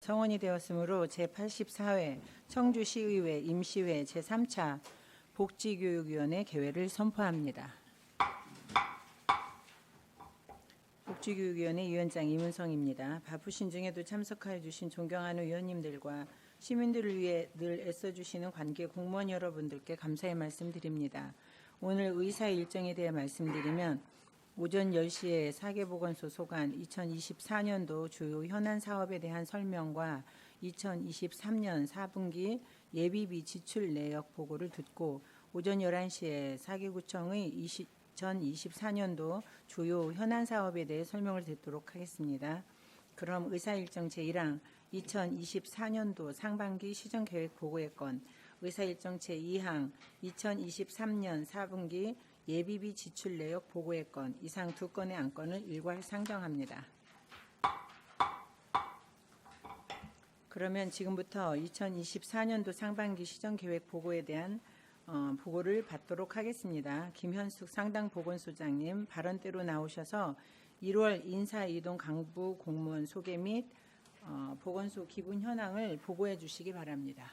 정원이 되었으므로 제84회 청주시의회 임시회 제3차 복지교육위원회 개회를 선포합니다. 복지교육위원회 위원장 이문성입니다. 바쁘신 중에도 참석하여 주신 존경하는 위원님들과 시민들을 위해 늘 애써주시는 관계 공무원 여러분들께 감사의 말씀드립니다. 오늘 의사 일정에 대해 말씀드리면 오전 10시에 사계보건소 소관 2024년도 주요 현안 사업에 대한 설명과 2023년 4분기 예비비 지출 내역 보고를 듣고 오전 11시에 사계구청의 2024년도 주요 현안 사업에 대해 설명을 듣도록 하겠습니다. 그럼 의사일정 제1항 2024년도 상반기 시정계획 보고의 건, 의사일정 제2항 2023년 4분기 예비비 지출 내역 보고의 건, 이상 두 건의 안건을 일괄 상정합니다. 그러면 지금부터 2024년도 상반기 시정계획 보고에 대한 보고를 받도록 하겠습니다. 김현숙 상당보건소장님 발언대로 나오셔서 1월 인사이동 강부 공무원 소개 및 보건소 기분 현황을 보고해 주시기 바랍니다.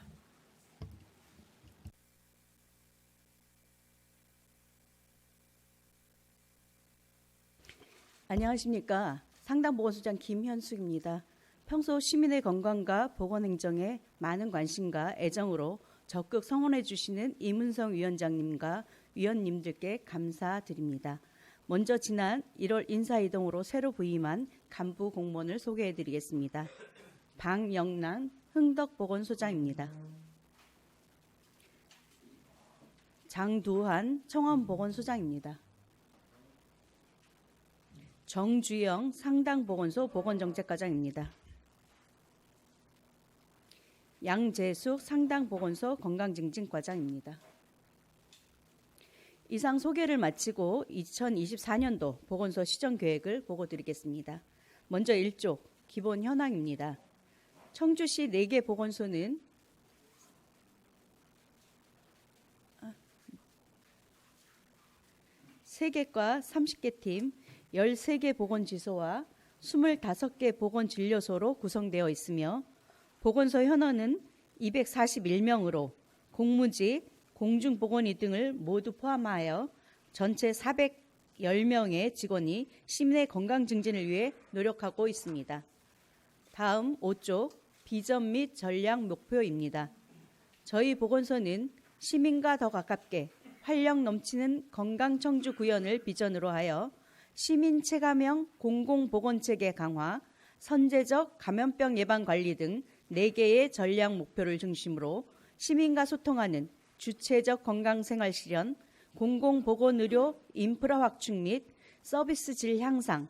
안녕하십니까. 상당보건소장 김현숙입니다. 평소 시민의 건강과 보건행정에 많은 관심과 애정으로 적극 성원해 주시는 이문성 위원장님과 위원님들께 감사드립니다. 먼저 지난 1월 인사이동으로 새로 부임한 간부 공무원을 소개해 드리겠습니다. 박영란 흥덕보건소장입니다. 장두한 청원보건소장입니다. 정주영 상당보건소 보건정책과장입니다. 양재숙 상당보건소 건강증진과장입니다. 이상 소개를 마치고 2024년도 보건소 시정계획을 보고드리겠습니다. 먼저 1쪽 기본 현황입니다. 청주시 4개 보건소는 (3개과) 30개 팀, 13개 보건지소와 25개 보건진료소로 구성되어 있으며 보건소 현원은 241명으로 공무직, 공중보건의 등을 모두 포함하여 전체 410명의 직원이 시민의 건강 증진을 위해 노력하고 있습니다. 다음 5쪽 비전 및 전략 목표입니다. 저희 보건소는 시민과 더 가깝게 활력 넘치는 건강청주 구현을 비전으로 하여 시민 체감형 공공보건체계 강화, 선제적 감염병 예방 관리 등 4개의 전략 목표를 중심으로 시민과 소통하는 주체적 건강생활 실현, 공공보건의료 인프라 확충 및 서비스 질 향상,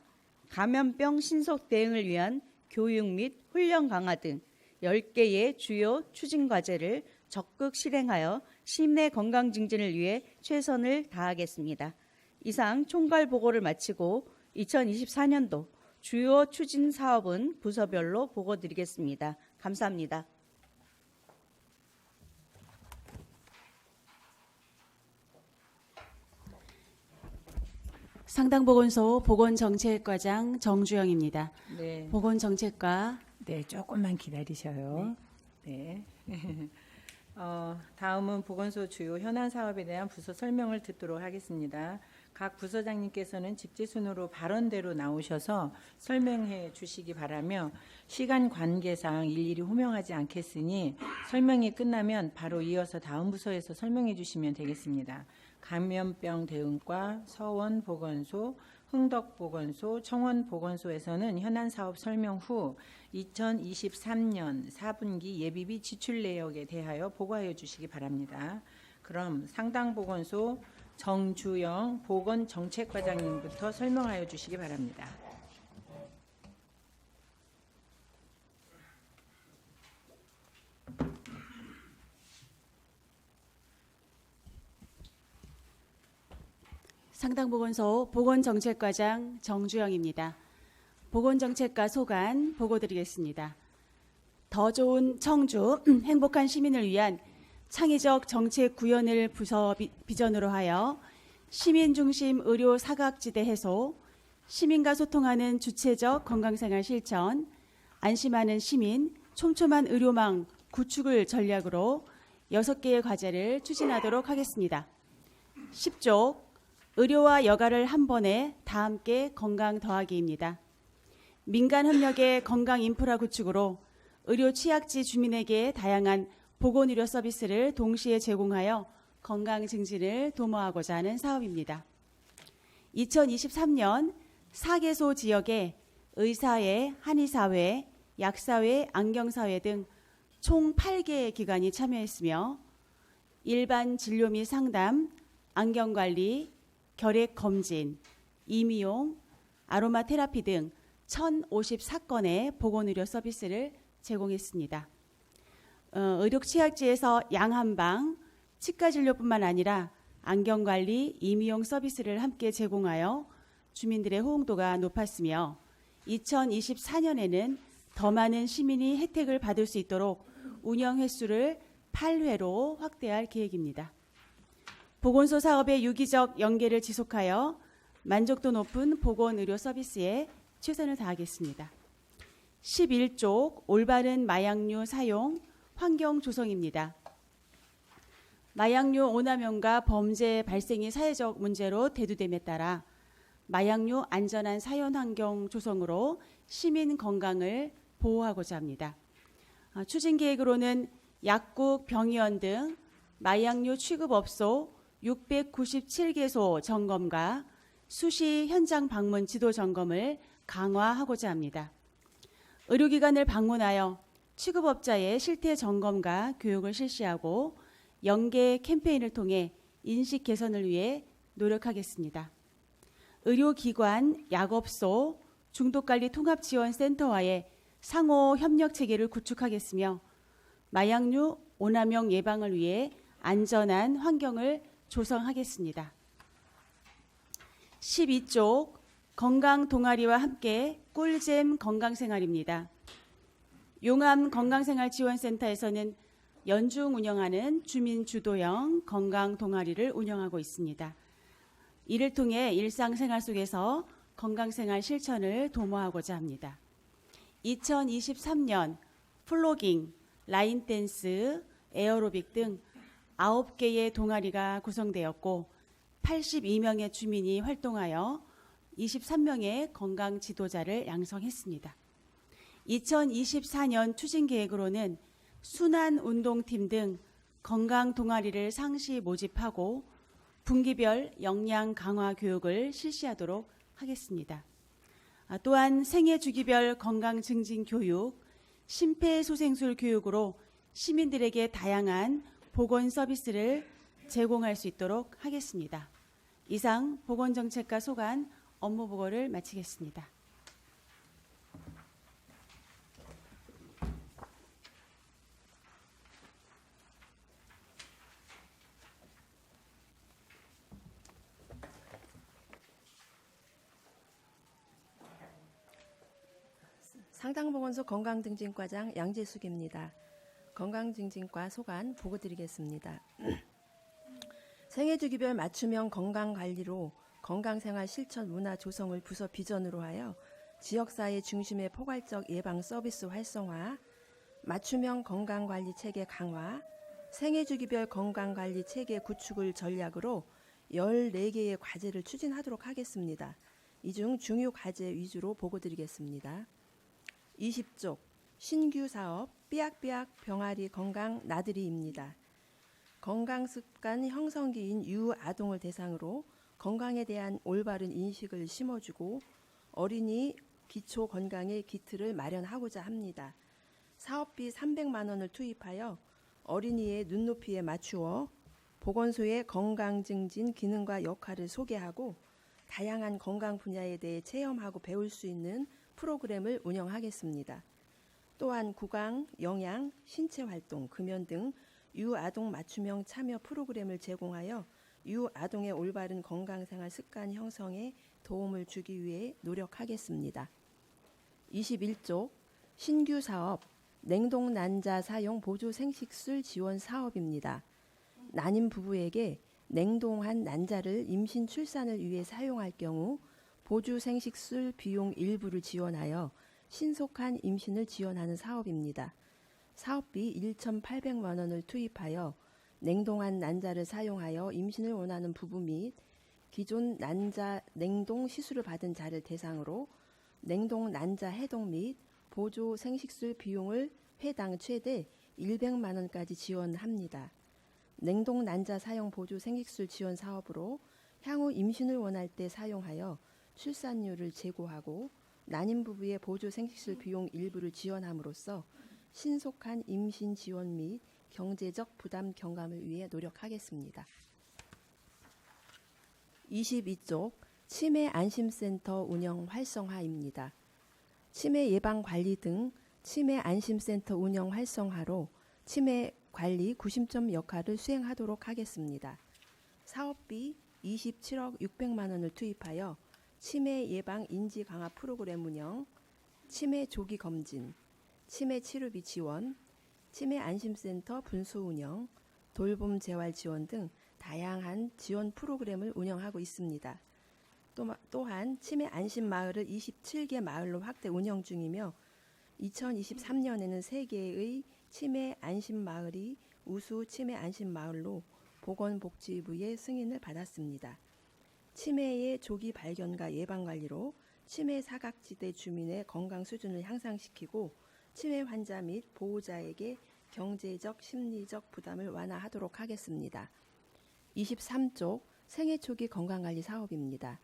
감염병 신속 대응을 위한 교육 및 훈련 강화 등 10개의 주요 추진 과제를 적극 실행하여 시민의 건강 증진을 위해 최선을 다하겠습니다. 이상 총괄 보고를 마치고 2024년도 주요 추진 사업은 부서별로 보고드리겠습니다. 감사합니다. 상당보건소 보건정책과장 정주영입니다. 네. 보건정책과 네, 조금만 기다리셔요. 네. 다음은 보건소 주요 현안 사업에 대한 부서 설명을 듣도록 하겠습니다. 각 부서장님께서는 직지순으로 발언대로 나오셔서 설명해 주시기 바라며 시간 관계상 일일이 호명하지 않겠으니 설명이 끝나면 바로 이어서 다음 부서에서 설명해 주시면 되겠습니다. 감염병 대응과 서원보건소, 흥덕보건소, 청원보건소에서는 현안 사업 설명 후 2023년 4분기 예비비 지출 내역에 대하여 보고하여 주시기 바랍니다. 그럼 상당보건소 정주영 보건정책과장님부터 설명하여 주시기 바랍니다. 상당보건소 보건정책과장 정주영입니다. 보건정책과 소관 보고드리겠습니다. 더 좋은 청주, 행복한 시민을 위한 창의적 정책 구현을 부서 비전으로 하여 시민중심 의료 사각지대 해소, 시민과 소통하는 주체적 건강생활 실천, 안심하는 시민, 촘촘한 의료망 구축을 전략으로 6개의 과제를 추진하도록 하겠습니다. 10쪽 의료와 여가를 한 번에 다 함께 건강 더하기입니다. 민간 협력의 건강 인프라 구축으로 의료 취약지 주민에게 다양한 보건의료 서비스를 동시에 제공하여 건강 증진을 도모하고자 하는 사업입니다. 2023년 4개소 지역에 의사회, 한의사회, 약사회, 안경사회 등 총 8개의 기관이 참여했으며 일반 진료 및 상담, 안경관리, 결핵검진, 이미용, 아로마 테라피 등 1,054건의 보건의료 서비스를 제공했습니다. 의료 취약지에서 양한방, 치과 진료뿐만 아니라 안경관리, 이미용 서비스를 함께 제공하여 주민들의 호응도가 높았으며 2024년에는 더 많은 시민이 혜택을 받을 수 있도록 운영 횟수를 8회로 확대할 계획입니다. 보건소 사업의 유기적 연계를 지속하여 만족도 높은 보건의료 서비스에 최선을 다하겠습니다. 11쪽 올바른 마약류 사용 환경 조성입니다. 마약류 오남용과 범죄 발생이 사회적 문제로 대두됨에 따라 마약류 안전한 사용 환경 조성으로 시민 건강을 보호하고자 합니다. 추진 계획으로는 약국, 병의원 등 마약류 취급업소 697개소 점검과 수시 현장 방문 지도 점검을 강화하고자 합니다. 의료기관을 방문하여 취급업자의 실태 점검과 교육을 실시하고 연계 캠페인을 통해 인식 개선을 위해 노력하겠습니다. 의료기관, 약업소, 중독관리 통합지원센터와의 상호 협력 체계를 구축하겠으며 마약류 오남용 예방을 위해 안전한 환경을 조성하겠습니다. 12쪽 건강 동아리와 함께 꿀잼 건강생활입니다. 용암 건강생활지원센터에서는 연중 운영하는 주민 주도형 건강 동아리를 운영하고 있습니다. 이를 통해 일상생활 속에서 건강생활 실천을 도모하고자 합니다. 2023년 플로깅, 라인댄스, 에어로빅 등 9개의 동아리가 구성되었고 82명의 주민이 활동하여 23명의 건강 지도자를 양성했습니다. 2024년 추진 계획으로는 순환 운동팀 등 건강 동아리를 상시 모집하고 분기별 역량 강화 교육을 실시하도록 하겠습니다. 또한 생애 주기별 건강 증진 교육, 심폐소생술 교육으로 시민들에게 다양한 보건 서비스를 제공할 수 있도록 하겠습니다. 이상 보건정책과 소관 업무 보고를 마치겠습니다. 상당보건소 건강증진과장 양재숙입니다. 건강증진과 소관 보고드리겠습니다. 생애주기별 맞춤형 건강관리로 건강생활 실천 문화 조성을 부서 비전으로 하여 지역사회 중심의 포괄적 예방 서비스 활성화, 맞춤형 건강관리 체계 강화, 생애주기별 건강관리 체계 구축을 전략으로 14개의 과제를 추진하도록 하겠습니다. 이 중 중요 과제 위주로 보고드리겠습니다. 20쪽 신규 사업 삐약삐약 병아리 건강 나들이입니다. 건강습관 형성기인 유아동을 대상으로 건강에 대한 올바른 인식을 심어주고 어린이 기초 건강의 키트를 마련하고자 합니다. 사업비 300만 원을 투입하여 어린이의 눈높이에 맞추어 보건소의 건강 증진 기능과 역할을 소개하고 다양한 건강 분야에 대해 체험하고 배울 수 있는 프로그램을 운영하겠습니다. 또한 구강, 영양, 신체활동, 금연 등 유아동 맞춤형 참여 프로그램을 제공하여 유아동의 올바른 건강생활 습관 형성에 도움을 주기 위해 노력하겠습니다. 21쪽 신규 사업 냉동 난자 사용 보조 생식술 지원 사업입니다. 난임 부부에게 냉동한 난자를 임신 출산을 위해 사용할 경우 보조 생식술 비용 일부를 지원하여 신속한 임신을 지원하는 사업입니다. 사업비 1,800만 원을 투입하여 냉동한 난자를 사용하여 임신을 원하는 부부 및 기존 난자 냉동 시술을 받은 자를 대상으로 냉동 난자 해동 및 보조 생식술 비용을 회당 최대 100만 원까지 지원합니다. 냉동 난자 사용 보조 생식술 지원 사업으로 향후 임신을 원할 때 사용하여 출산율을 제고하고 난임 부부의 보조 생식술 비용 일부를 지원함으로써 신속한 임신 지원 및 경제적 부담 경감을 위해 노력하겠습니다. 22쪽 치매 안심센터 운영 활성화입니다. 치매 예방 관리 등 치매 안심센터 운영 활성화로 치매 관리 구심점 역할을 수행하도록 하겠습니다. 사업비 27억 600만 원을 투입하여 치매 예방 인지 강화 프로그램 운영, 치매 조기 검진, 치매 치료비 지원, 치매 안심센터 분수 운영, 돌봄 재활 지원 등 다양한 지원 프로그램을 운영하고 있습니다. 또한 치매 안심 마을을 27개 마을로 확대 운영 중이며 2023년에는 3개의 치매 안심 마을이 우수 치매 안심 마을로 보건복지부의 승인을 받았습니다. 치매의 조기 발견과 예방 관리로 치매 사각지대 주민의 건강 수준을 향상시키고 치매 환자 및 보호자에게 경제적, 심리적 부담을 완화하도록 하겠습니다. 23쪽 생애 초기 건강관리 사업입니다.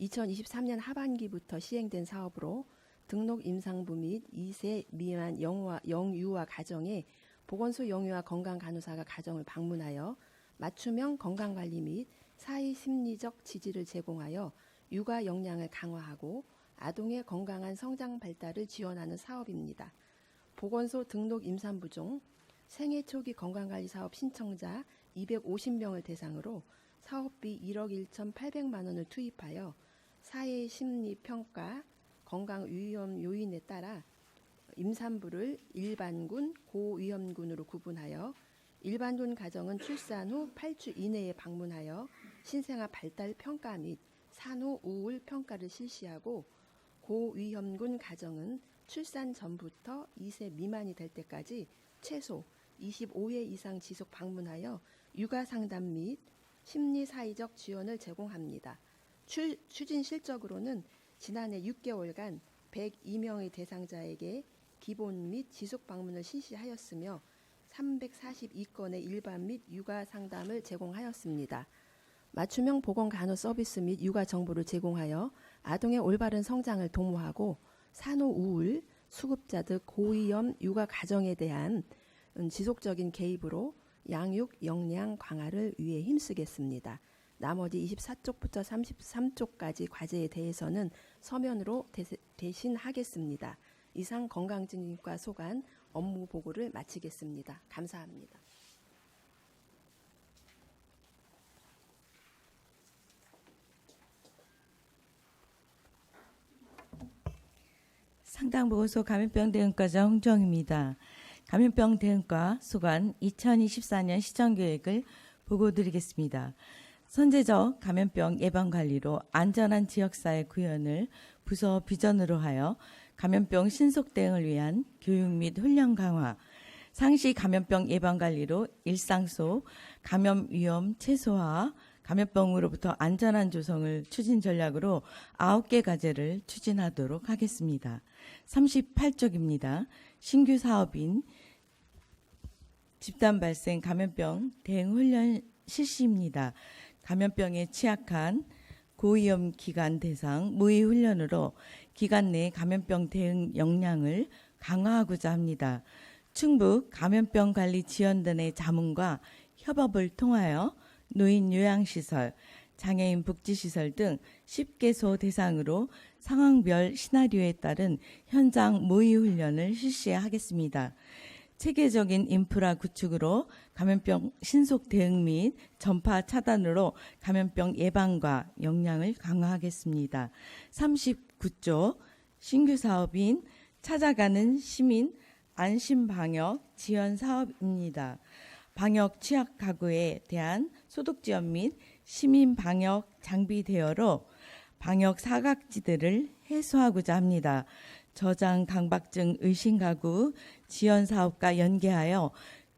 2023년 하반기부터 시행된 사업으로 등록 임산부 및 2세 미만 영유아 가정에 보건소 영유아 건강간호사가 가정을 방문하여 맞춤형 건강관리 및 사회 심리적 지지를 제공하여 육아 역량을 강화하고 아동의 건강한 성장 발달을 지원하는 사업입니다. 보건소 등록 임산부 중 생애 초기 건강관리 사업 신청자 250명을 대상으로 사업비 1억 1,800만 원을 투입하여 사회 심리 평가, 건강 위험 요인에 따라 임산부를 일반군, 고위험군으로 구분하여 일반군 가정은 출산 후 8주 이내에 방문하여 신생아 발달 평가 및 산후 우울 평가를 실시하고 고위험군 가정은 출산 전부터 2세 미만이 될 때까지 최소 25회 이상 지속 방문하여 육아 상담 및 심리 사회적 지원을 제공합니다. 추진 실적으로는 지난해 6개월간 102명의 대상자에게 기본 및 지속 방문을 실시하였으며 342건의 일반 및 육아 상담을 제공하였습니다. 맞춤형 보건 간호 서비스 및 육아 정보를 제공하여 아동의 올바른 성장을 도모하고 산후 우울, 수급자 등 고위험 육아 가정에 대한 지속적인 개입으로 양육 역량 강화를 위해 힘쓰겠습니다. 나머지 24쪽부터 33쪽까지 과제에 대해서는 서면으로 대신하겠습니다. 이상 건강증진과 소관 업무 보고를 마치겠습니다. 감사합니다. 상당보건소 감염병 대응과장 홍정입니다. 감염병 대응과 소관 2024년 시정계획을 보고드리겠습니다. 선제적 감염병 예방관리로 안전한 지역사회 구현을 부서 비전으로 하여 감염병 신속 대응을 위한 교육 및 훈련 강화, 상시 감염병 예방관리로 일상 속 감염 위험 최소화, 감염병으로부터 안전한 조성을 추진 전략으로 9개 과제를 추진하도록 하겠습니다. 38쪽입니다. 신규 사업인 집단 발생 감염병 대응 훈련 실시입니다. 감염병에 취약한 고위험 기관 대상 모의 훈련으로 기관 내 감염병 대응 역량을 강화하고자 합니다. 충북 감염병 관리 지원단의 자문과 협업을 통하여 노인 요양시설, 장애인 복지시설 등 10개소 대상으로 상황별 시나리오에 따른 현장 모의 훈련을 실시하겠습니다. 체계적인 인프라 구축으로 감염병 신속 대응 및 전파 차단으로 감염병 예방과 역량을 강화하겠습니다. 39조 신규 사업인 찾아가는 시민 안심방역 지원 사업입니다. 방역 취약 가구에 대한 소득 지원 및 시민 방역 장비 대여로 방역 사각지대를 해소하고자 합니다. 저장 강박증 의심 가구 지원 사업과 연계하여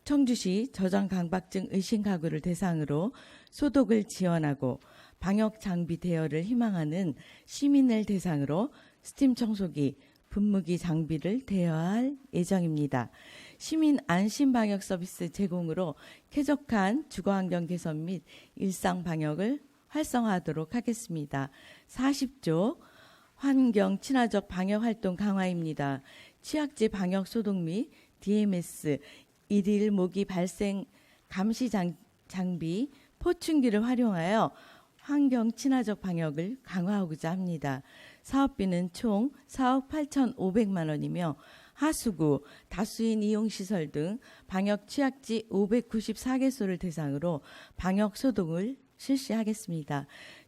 청주시 저장 강박증 의심 가구를 대상으로 소독을 지원하고 방역 장비 대여를 희망하는 시민을 대상으로 스팀 청소기, 분무기 장비를 대여할 예정입니다. 시민 안심 방역 서비스 제공으로 쾌적한 주거환경 개선 및 일상 방역을 활성화하도록 하겠습니다. 40조 환경 친화적 방역 활동 강화입니다. 취약지 방역 소독 및 DMS 일일 모기 발생 감시 장비 포충기를 활용하여 환경 친화적 방역을 강화하고자 합니다. 사업비는 총 4억 8,500만 원이며 하수구, 다수인 이용시설 등 방역 취약지 594개소를 대상으로 방역 소독을 실시하겠습니다.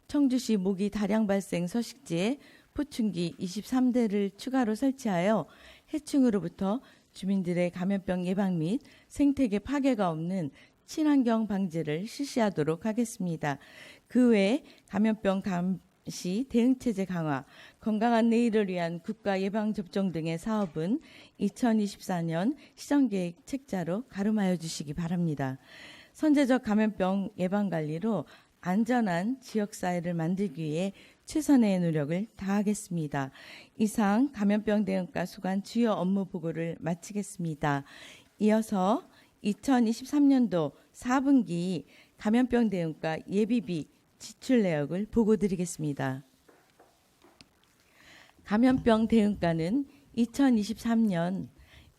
청주시 모기 다량 발생 서식지에 포충기 23대를 추가로 설치하여 해충으로부터 주민들의 감염병 예방 및 생태계 파괴가 없는 친환경 방제를 실시하도록 하겠습니다. 그 외 감염병 감시 대응체제 강화, 건강한 내일을 위한 국가 예방접종 등의 사업은 2024년 시정계획 책자로 가름하여 주시기 바랍니다. 선제적 감염병 예방관리로 안전한 지역사회를 만들기 위해 최선의 노력을 다하겠습니다. 이상 감염병 대응과 수관 주요 업무 보고를 마치겠습니다. 이어서 2023년도 4분기 감염병 대응과 예비비 지출 내역을 보고드리겠습니다. 감염병 대응과는 2023년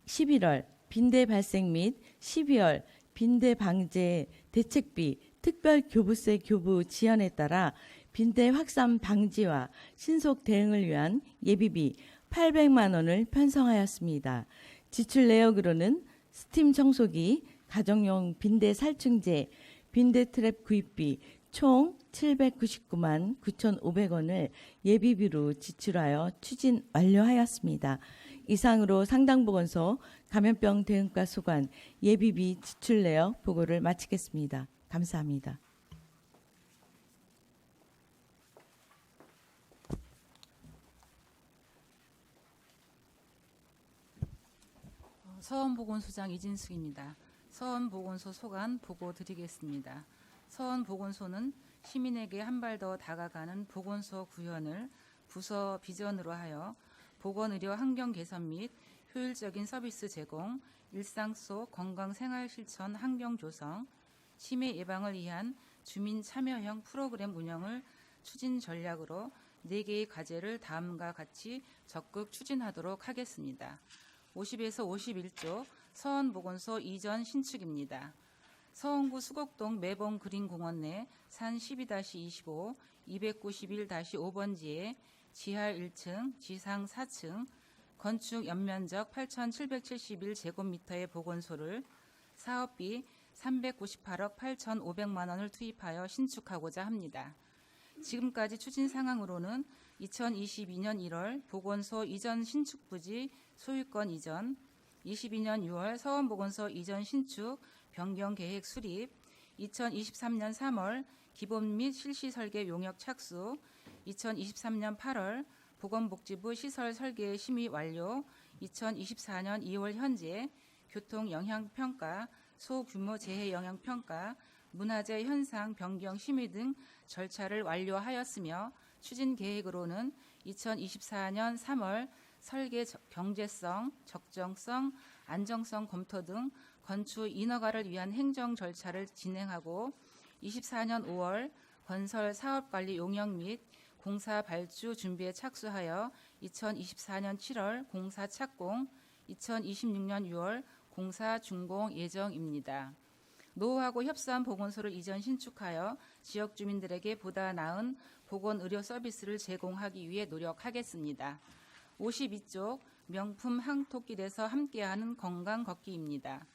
11월 빈대 발생 및 12월 빈대 방제 대책비 특별 교부세 교부 지연에 따라 빈대 확산 방지와 신속 대응을 위한 예비비 800만 원을 편성하였습니다. 지출 내역으로는 스팀 청소기, 가정용 빈대 살충제, 빈대 트랩 구입비 총 799만 9,500원을 예비비로 지출하여 추진 완료하였습니다. 이상으로 상당보건소 감염병 대응과 소관 예비비 지출 내역 보고를 마치겠습니다. 감사합니다. 서원보건소장 이진숙입니다. 서원보건소 소관 보고 드리겠습니다. 서원보건소는 시민에게 한 발 더 다가가는 보건소 구현을 부서 비전으로 하여 보건의료 환경 개선 및 효율적인 서비스 제공, 일상 속 건강 생활 실천 환경 조성, 치매 예방을 위한 주민 참여형 프로그램 운영을 추진 전략으로 4개의 과제를 다음과 같이 적극 추진하도록 하겠습니다. 50에서 51조 서원보건소 이전 신축입니다. 서원구 수곡동 매봉 그린공원 내 산 12-25, 291-5번지에 지하 1층, 지상 4층, 건축 연면적 8,771제곱미터의 보건소를 사업비 398억 8,500만 원을 투입하여 신축하고자 합니다. 지금까지 추진 상황으로는 2022년 1월 보건소 이전 신축 부지 소유권 이전, 22년 6월 서원보건소 이전 신축 변경 계획 수립, 2023년 3월 기본 및 실시 설계 용역 착수, 2023년 8월 보건복지부 시설 설계 심의 완료, 2024년 2월 현재 교통 영향 평가, 소규모 재해 영향 평가, 문화재 현상 변경 심의 등 절차를 완료하였으며 추진 계획으로는 2024년 3월 설계 경제성, 적정성, 안정성 검토 등 건축 인허가를 위한 행정 절차를 진행하고 24년 5월 건설 사업관리 용역 및 공사 발주 준비에 착수하여 2024년 7월 공사 착공, 2026년 6월 공사 준공 예정입니다. 노후하고 협소한 보건소를 이전 신축하여 지역 주민들에게 보다 나은 보건 의료 서비스를 제공하기 위해 노력하겠습니다. 52쪽 명품 항토길에서 함께하는 건강 걷기입니다.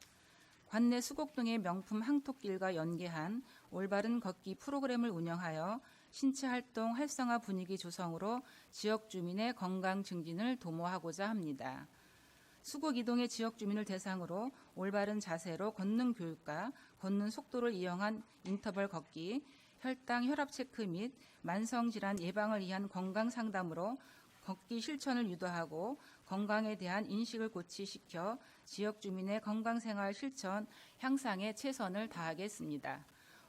관내 수곡동의 명품 항토길과 연계한 올바른 걷기 프로그램을 운영하여 신체 활동 활성화 분위기 조성으로 지역 주민의 건강 증진을 도모하고자 합니다. 수곡 이동의 지역 주민을 대상으로 올바른 자세로 걷는 교육과 걷는 속도를 이용한 인터벌 걷기, 혈당, 혈압 체크 및 만성질환 예방을 위한 건강 상담으로 걷기 실천을 유도하고 건강에 대한 인식을 고취시켜 지역 주민의 건강생활 실천 향상에 최선을 다하겠습니다.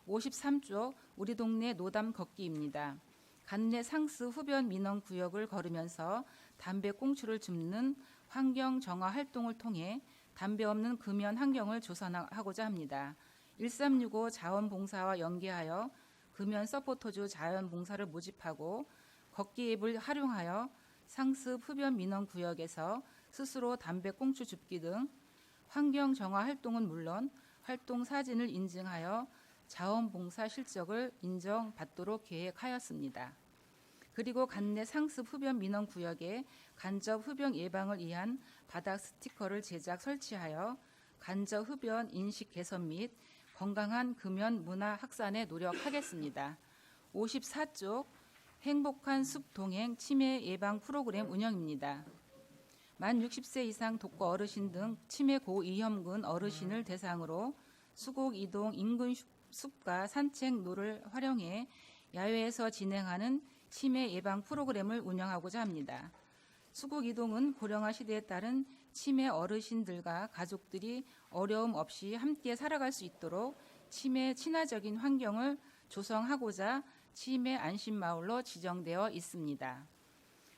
53쪽 우리 동네 노담 걷기입니다. 간내 상스 흡연 민원 구역을 걸으면서 담배 꽁초를 줍는 환경 정화 활동을 통해 담배 없는 금연 환경을 조성하고자 합니다. 1365 자원봉사와 연계하여 금연 서포터즈 자원봉사를 모집하고 걷기 앱을 활용하여 상습 흡연 민원 구역에서 스스로 담배 꽁초 줍기 등 환경 정화 활동은 물론 활동 사진을 인증하여 자원봉사 실적을 인정받도록 계획하였습니다. 그리고 간내 상습 흡연 민원 구역에 간접 흡연 예방을 위한 바닥 스티커를 제작 설치하여 간접 흡연 인식 개선 및 건강한 금연 문화 확산에 노력하겠습니다. 54쪽 행복한 숲 동행 치매 예방 프로그램 운영입니다. 만 60세 이상 독거 어르신 등 치매 고위험군 어르신을 대상으로 수곡 이동 인근 숲과 산책로를 활용해 야외에서 진행하는 치매 예방 프로그램을 운영하고자 합니다. 수곡 이동은 고령화 시대에 따른 치매 어르신들과 가족들이 어려움 없이 함께 살아갈 수 있도록 치매 친화적인 환경을 조성하고자 치매 안심마을로 지정되어 있습니다.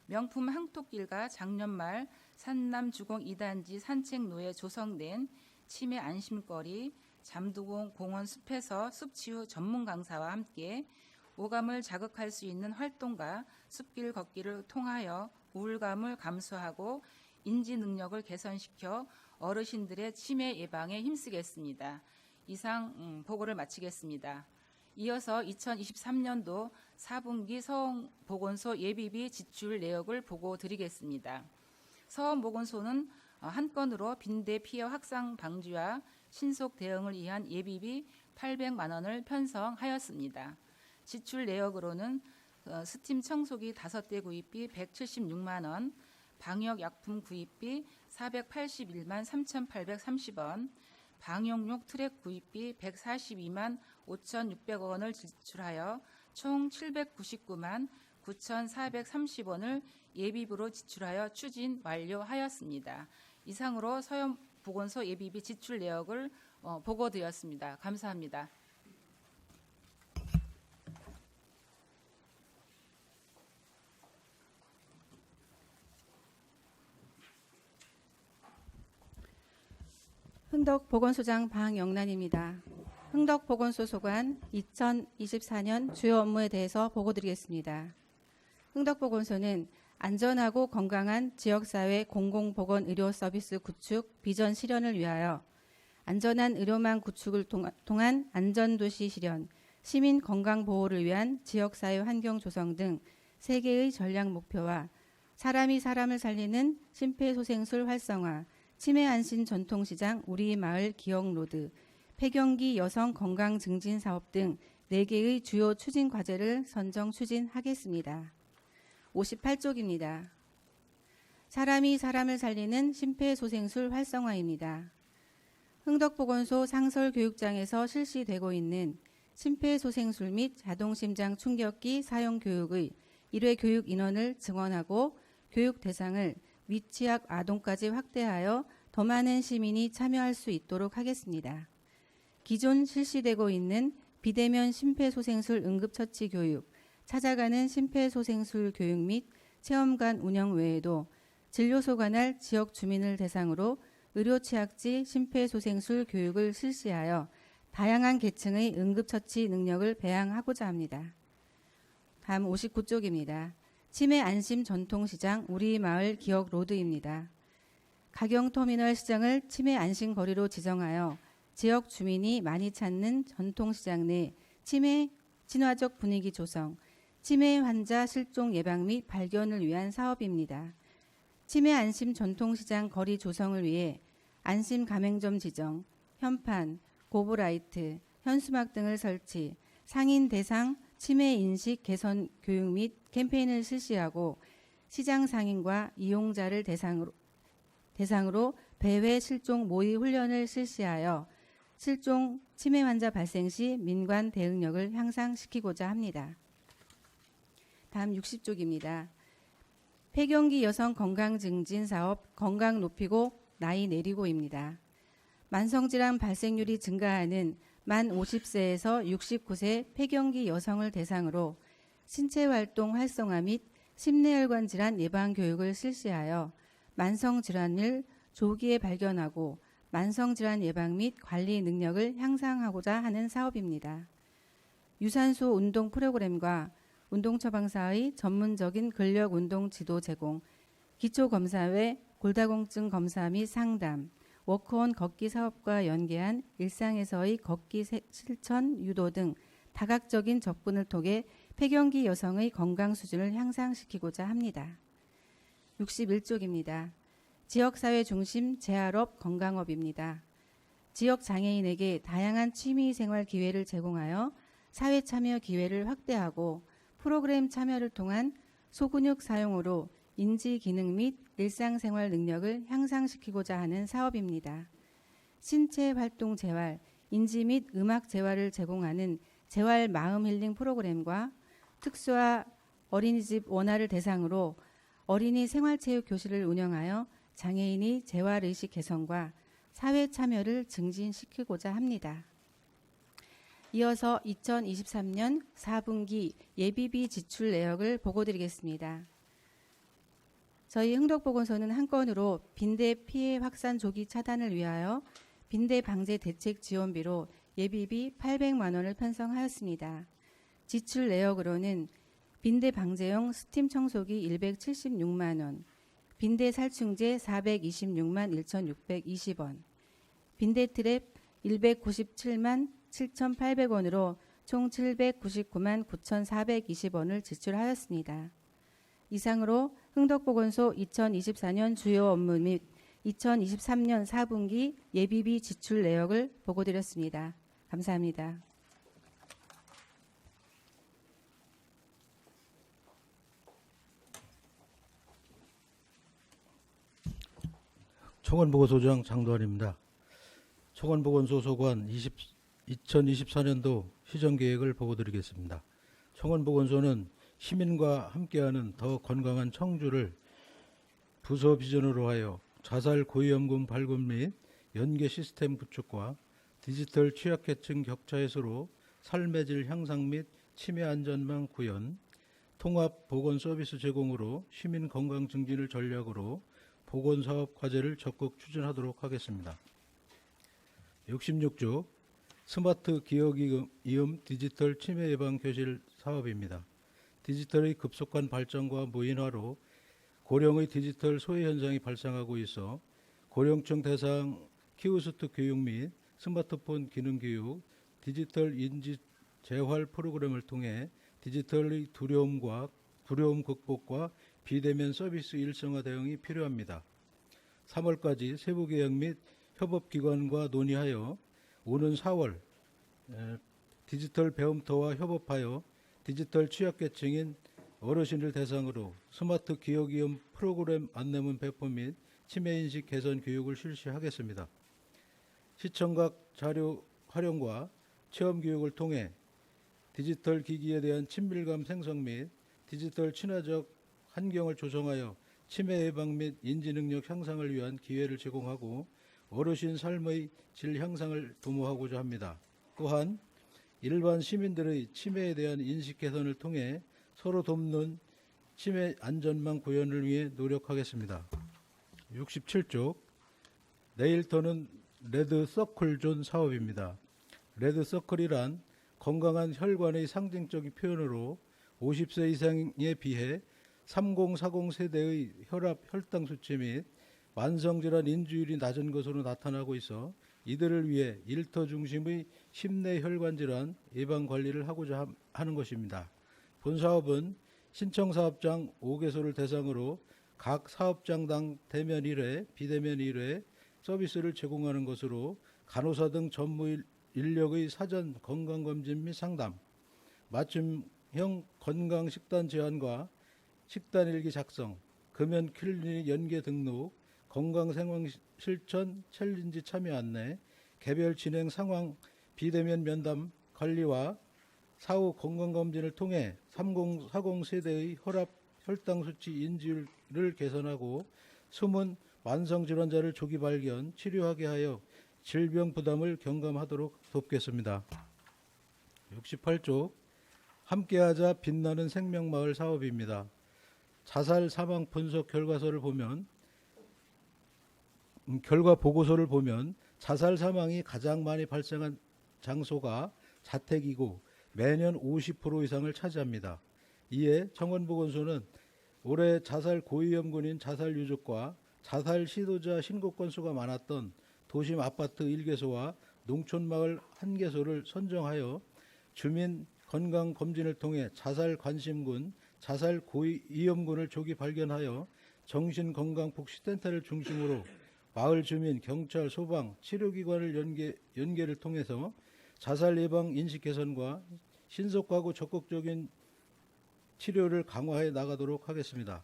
명품 항토길과 작년 말 산남 주공 2단지 산책로에 조성된 치매 안심거리 잠두공 공원 숲에서 숲치유 전문 강사와 함께 오감을 자극할 수 있는 활동과 숲길 걷기를 통하여 우울감을 감소하고 인지 능력을 개선시켜 어르신들의 치매 예방에 힘쓰겠습니다. 이상 보고를 마치겠습니다. 이어서 2023년도 4분기 서원보건소 예비비 지출 내역을 보고 드리겠습니다. 서원보건소는 한 건으로 빈대 피해 확산 방지와 신속 대응을 위한 예비비 800만 원을 편성하였습니다. 지출 내역으로는 스팀 청소기 5대 구입비 176만 원, 방역약품 구입비 481만 3,830원, 방역용 트랙 구입비 142만 5,600원을 지출하여 총 799만 9,430원을 예비비로 지출하여 추진 완료하였습니다. 이상으로 서원보건소 예비비 지출 내역을 보고드렸습니다. 감사합니다. 흥덕보건소장 방영란입니다. 흥덕보건소 소관 2024년 주요 업무에 대해서 보고드리겠습니다. 흥덕보건소는 안전하고 건강한 지역사회 공공보건 의료 서비스 구축 비전 실현을 위하여 안전한 의료망 구축을 통한 안전도시 실현, 시민 건강 보호를 위한 지역사회 환경 조성 등 3개의 전략 목표와 사람이 사람을 살리는 심폐소생술 활성화, 치매 안심 전통시장 우리 마을 기억로드, 폐경기 여성 건강 증진 사업 등 4개의 주요 추진 과제를 선정 추진하겠습니다. 58쪽입니다. 사람이 사람을 살리는 심폐소생술 활성화입니다. 흥덕보건소 상설교육장에서 실시되고 있는 심폐소생술 및 자동심장 충격기 사용 교육의 1회 교육 인원을 증원하고 교육 대상을 미취학 아동까지 확대하여 더 많은 시민이 참여할 수 있도록 하겠습니다. 기존 실시되고 있는 비대면 심폐소생술 응급처치 교육, 찾아가는 심폐소생술 교육 및 체험관 운영 외에도 진료소 관할 지역 주민을 대상으로 의료취약지 심폐소생술 교육을 실시하여 다양한 계층의 응급처치 능력을 배양하고자 합니다. 다음 59쪽입니다. 치매 안심 전통시장 우리 마을 기억 로드입니다. 가경터미널 시장을 치매 안심 거리로 지정하여 지역 주민이 많이 찾는 전통시장 내 치매 친화적 분위기 조성, 치매 환자 실종 예방 및 발견을 위한 사업입니다. 치매 안심 전통시장 거리 조성을 위해 안심 가맹점 지정, 현판, 고브라이트, 현수막 등을 설치, 상인 대상 치매 인식 개선 교육 및 캠페인을 실시하고 시장 상인과 이용자를 대상으로 배회 실종 모의 훈련을 실시하여 실종 치매 환자 발생 시 민관 대응력을 향상시키고자 합니다. 다음 60쪽입니다. 폐경기 여성 건강 증진 사업 건강 높이고 나이 내리고입니다. 만성질환 발생률이 증가하는 만 50세에서 69세 폐경기 여성을 대상으로 신체활동 활성화 및 심내혈관 질환 예방 교육을 실시하여 만성질환을 조기에 발견하고 만성질환 예방 및 관리 능력을 향상하고자 하는 사업입니다. 유산소 운동 프로그램과 운동처방사의 전문적인 근력운동 지도 제공, 기초검사 외 골다공증 검사 및 상담, 워크온 걷기 사업과 연계한 일상에서의 걷기 실천 유도 등 다각적인 접근을 통해 폐경기 여성의 건강 수준을 향상시키고자 합니다. 61쪽입니다. 지역사회 중심 재활업 건강업입니다. 지역 장애인에게 다양한 취미생활 기회를 제공하여 사회 참여 기회를 확대하고 프로그램 참여를 통한 소근육 사용으로 인지 기능 및 일상생활 능력을 향상시키고자 하는 사업입니다. 신체 활동 재활, 인지 및 음악 재활을 제공하는 재활 마음 힐링 프로그램과 특수화 어린이집 원활을 대상으로 어린이 생활체육 교실을 운영하여 장애인의 재활의식 개선과 사회 참여를 증진시키고자 합니다. 이어서 2023년 4분기 예비비 지출 내역을 보고드리겠습니다. 저희 흥덕보건소는 한 건으로 빈대 피해 확산 조기 차단을 위하여 빈대 방제 대책 지원비로 예비비 800만 원을 편성하였습니다. 지출 내역으로는 빈대 방제용 스팀 청소기 176만 원, 빈대 살충제 426만 1,620원, 빈대 트랩 197만 7,800원으로 총 799만 9,420원을 지출하였습니다. 이상으로 흥덕보건소 2024년 주요 업무 및 2023년 4분기 예비비 지출 내역을 보고드렸습니다. 감사합니다. 청원보건소장 장도환입니다. 청원보건소 소관 2024년도 시정계획을 보고드리겠습니다. 청원보건소는 시민과 함께하는 더 건강한 청주를 부서 비전으로 하여 자살 고위험군 발굴 및 연계 시스템 구축과 디지털 취약계층 격차 해소로 삶의 질 향상 및 치매 안전망 구현, 통합 보건 서비스 제공으로 시민 건강 증진을 전략으로 보건사업 과제를 적극 추진하도록 하겠습니다. 66조 스마트 기억이음 디지털 치매 예방 교실 사업입니다. 디지털의 급속한 발전과 무인화로 고령의 디지털 소외 현상이 발생하고 있어 고령층 대상 키오스트 교육 및 스마트폰 기능 교육, 디지털 인지 재활 프로그램을 통해 디지털의 두려움 극복과 비대면 서비스 일상화 대응이 필요합니다. 3월까지 세부 계약 및 협업기관과 논의하여 오는 4월 디지털 배움터와 협업하여 디지털 취약계층인 어르신을 대상으로 스마트 기억이음 프로그램 안내문 배포 및 치매인식 개선 교육을 실시하겠습니다. 시청각 자료 활용과 체험교육을 통해 디지털 기기에 대한 친밀감 생성 및 디지털 친화적 환경을 조성하여 치매 예방 및 인지능력 향상을 위한 기회를 제공하고 어르신 삶의 질 향상을 도모하고자 합니다. 또한 일반 시민들의 치매에 대한 인식 개선을 통해 서로 돕는 치매 안전망 구현을 위해 노력하겠습니다. 67조 내일터는 레드서클존 사업입니다. 레드서클이란 건강한 혈관의 상징적인 표현으로 50세 이상에 비해 3040 세대의 혈압, 혈당 수치 및 만성질환 인주율이 낮은 것으로 나타나고 있어 이들을 위해 일터 중심의 심내 혈관 질환 예방 관리를 하고자 하는 것입니다. 본 사업은 신청사업장 5개소를 대상으로 각 사업장당 대면 1회, 비대면 1회 서비스를 제공하는 것으로 간호사 등 전무 인력의 사전 건강검진 및 상담, 맞춤형 건강식단 제안과 식단일기 작성, 금연 클리닉 연계 등록, 건강생활 실천 챌린지 참여 안내, 개별 진행 상황 비대면 면담 관리와 사후 건강검진을 통해 3040 세대의 혈압, 혈당 수치 인지율을 개선하고 숨은 만성 질환자를 조기 발견, 치료하게 하여 질병 부담을 경감하도록 돕겠습니다. 68조 함께하자 빛나는 생명마을 사업입니다. 자살 사망 분석 결과 보고서를 보면 자살 사망이 가장 많이 발생한 장소가 자택이고 매년 50% 이상을 차지합니다. 이에 청원보건소는 올해 자살 고위험군인 자살 유족과 자살 시도자 신고 건수가 많았던 도심 아파트 1개소와 농촌마을 1개소를 선정하여 주민 건강검진을 통해 자살 관심군, 자살 고위험군을 조기 발견하여 정신건강복지센터를 중심으로 마을 주민, 경찰, 소방, 치료기관을 연계를 통해서 자살 예방 인식 개선과 신속하고 적극적인 치료를 강화해 나가도록 하겠습니다.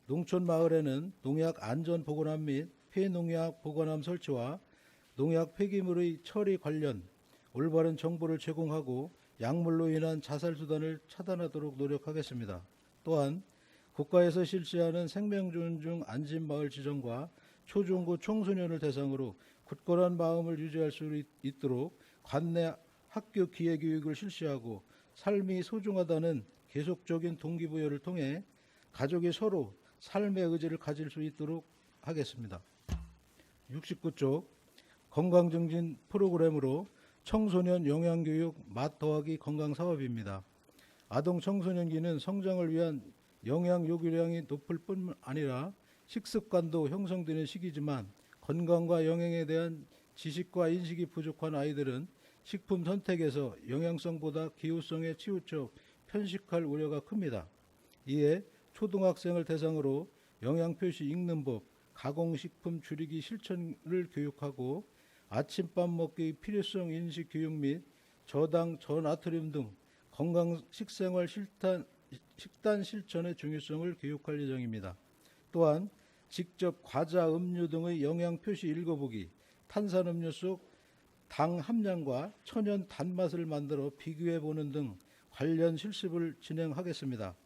농촌 마을에는 농약 안전 보건함 및 폐농약 보건함 설치와 농약 폐기물의 처리 관련 올바른 정보를 제공하고 약물로 인한 자살 수단을 차단하도록 노력하겠습니다. 또한 국가에서 실시하는 생명존중 안심마을 지정과 초중고 청소년을 대상으로 굳건한 마음을 유지할 수 있도록 관내 학교 기회교육을 실시하고 삶이 소중하다는 계속적인 동기부여를 통해 가족이 서로 삶의 의지를 가질 수 있도록 하겠습니다. 69조 건강증진 프로그램으로 청소년 영양교육 맛 더하기 건강사업입니다. 아동 청소년기는 성장을 위한 영양 요구량이 높을 뿐 아니라 식습관도 형성되는 시기지만 건강과 영양에 대한 지식과 인식이 부족한 아이들은 식품 선택에서 영양성보다 기호성에 치우쳐 편식할 우려가 큽니다. 이에 초등학생을 대상으로 영양표시 읽는 법, 가공식품 줄이기 실천을 교육하고 아침밥 먹기의 필요성 인식 교육 및 저당, 저나트륨 등 건강 식생활 식단 실천의 중요성을 교육할 예정입니다. 또한 직접 과자, 음료 등의 영양 표시 읽어보기, 탄산음료 속 당 함량과 천연 단맛을 만들어 비교해보는 등 관련 실습을 진행하겠습니다.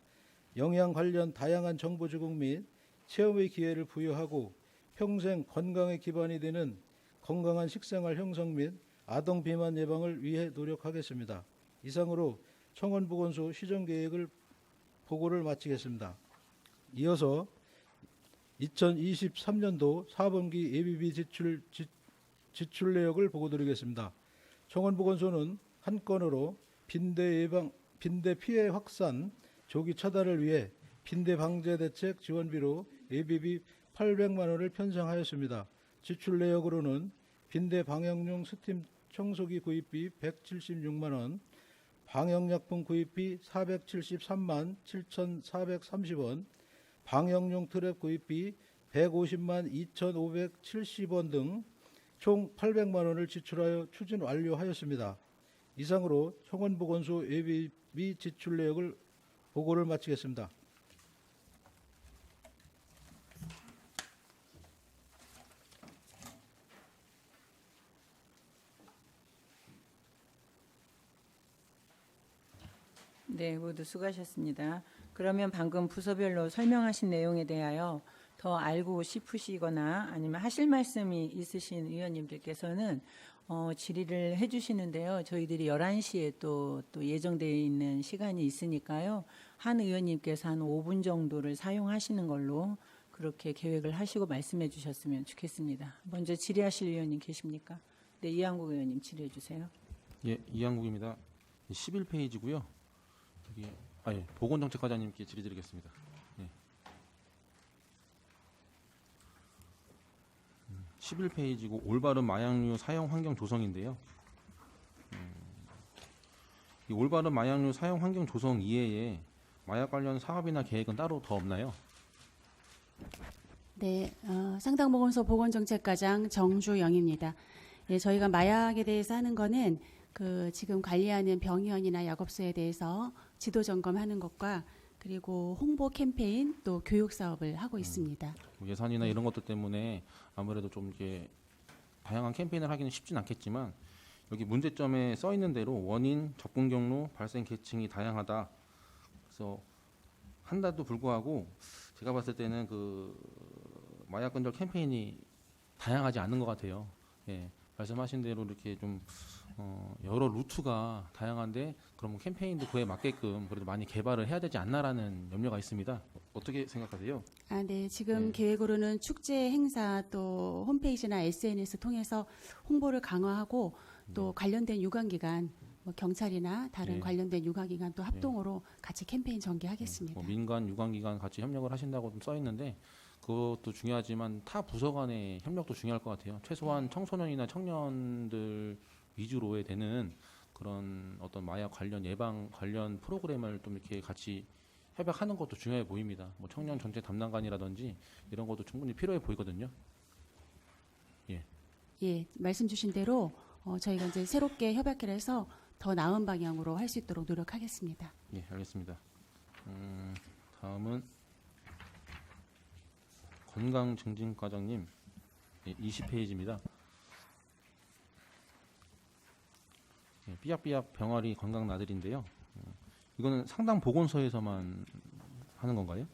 영양 관련 다양한 정보 제공 및 체험의 기회를 부여하고 평생 건강의 기반이 되는 건강한 식생활 형성 및 아동 비만 예방을 위해 노력하겠습니다. 이상으로 청원보건소 시정계획을 보고를 마치겠습니다. 이어서 2023년도 4분기 예비비 지출 내역을 보고드리겠습니다. 청원보건소는 한 건으로 빈대 피해 확산 조기 차단을 위해 빈대 방제 대책 지원비로 예비비 800만 원을 편성하였습니다. 지출 내역으로는 빈대 방역용 스팀 청소기 구입비 176만 원, 방역약품 구입비 473만 7,430원, 방역용 트랩 구입비 150만 2,570원 등 총 800만 원을 지출하여 추진 완료하였습니다. 이상으로 청원보건소 예비비 지출 내역을 보고를 마치겠습니다. 네, 모두 수고하셨습니다. 그러면 방금 부서별로 설명하신 내용에 대하여 더 알고 싶으시거나 아니면 하실 말씀이 있으신 의원님들께서는 질의를 해주시는데요. 저희들이 11시에 또 예정되어 있는 시간이 있으니까요. 한 의원님께서 한 5분 정도를 사용하시는 걸로 그렇게 계획을 하시고 말씀해 주셨으면 좋겠습니다. 먼저 질의하실 의원님 계십니까? 네, 이한국 의원님 질의해 주세요. 예, 이한국입니다. 11페이지고요. 보건정책과장님께 질의드리겠습니다. 예. 11페이지고 올바른 마약류 사용 환경 조성인데요. 이 올바른 마약류 사용 환경 조성 이외에 마약 관련 사업이나 계획은 따로 더 없나요? 네, 상당보건소 보건정책과장 정주영입니다. 예, 저희가 마약에 대해서 하는 거는 지금 관리하는 병원이나 약업소에 대해서 지도 점검하는 것과 그리고 홍보 캠페인 또 교육 사업을 하고 있습니다. 예산이나 이런 것들 때문에 아무래도 좀 이렇게 다양한 캠페인을 하기는 쉽진 않겠지만 여기 문제점에 써 있는 대로 원인, 접근 경로, 발생 계층이 다양하다. 그래서 한데도 불구하고 제가 봤을 때는 그 마약 근절 캠페인이 다양하지 않는 것 같아요. 예, 말씀하신 대로 이렇게 좀 여러 루트가 다양한데 그러면 캠페인도 그에 맞게끔 그래도 많이 개발을 해야 되지 않나라는 염려가 있습니다. 어떻게 생각하세요? 네. 지금 네. 계획으로는 축제 행사 또 홈페이지나 SNS 통해서 홍보를 강화하고 또 관련된 유관기관 뭐 경찰이나 다른 네. 관련된 유관기관 또 합동으로 같이 캠페인 전개하겠습니다. 뭐 민간 유관기관 같이 협력을 하신다고 좀 써 있는데 그것도 중요하지만 타 부서 간의 협력도 중요할 것 같아요. 최소한 청소년이나 청년들 위주로에 되는 그런 어떤 마약 관련 예방 관련 프로그램을 좀 이렇게 같이 협약하는 것도 중요해 보입니다. 뭐 청년 정책 담당관이라든지 이런 것도 충분히 필요해 보이거든요. 예, 말씀 주신 대로 저희가 이제 새롭게 협약을 해서 더 나은 방향으로 할 수 있도록 노력하겠습니다. 예, 알겠습니다. 다음은 건강증진과장님 20페이지입니다. 예, 삐약삐약 병아리 건강 나들인데요. 이거는 상당 보건소에서만 하는 건가요?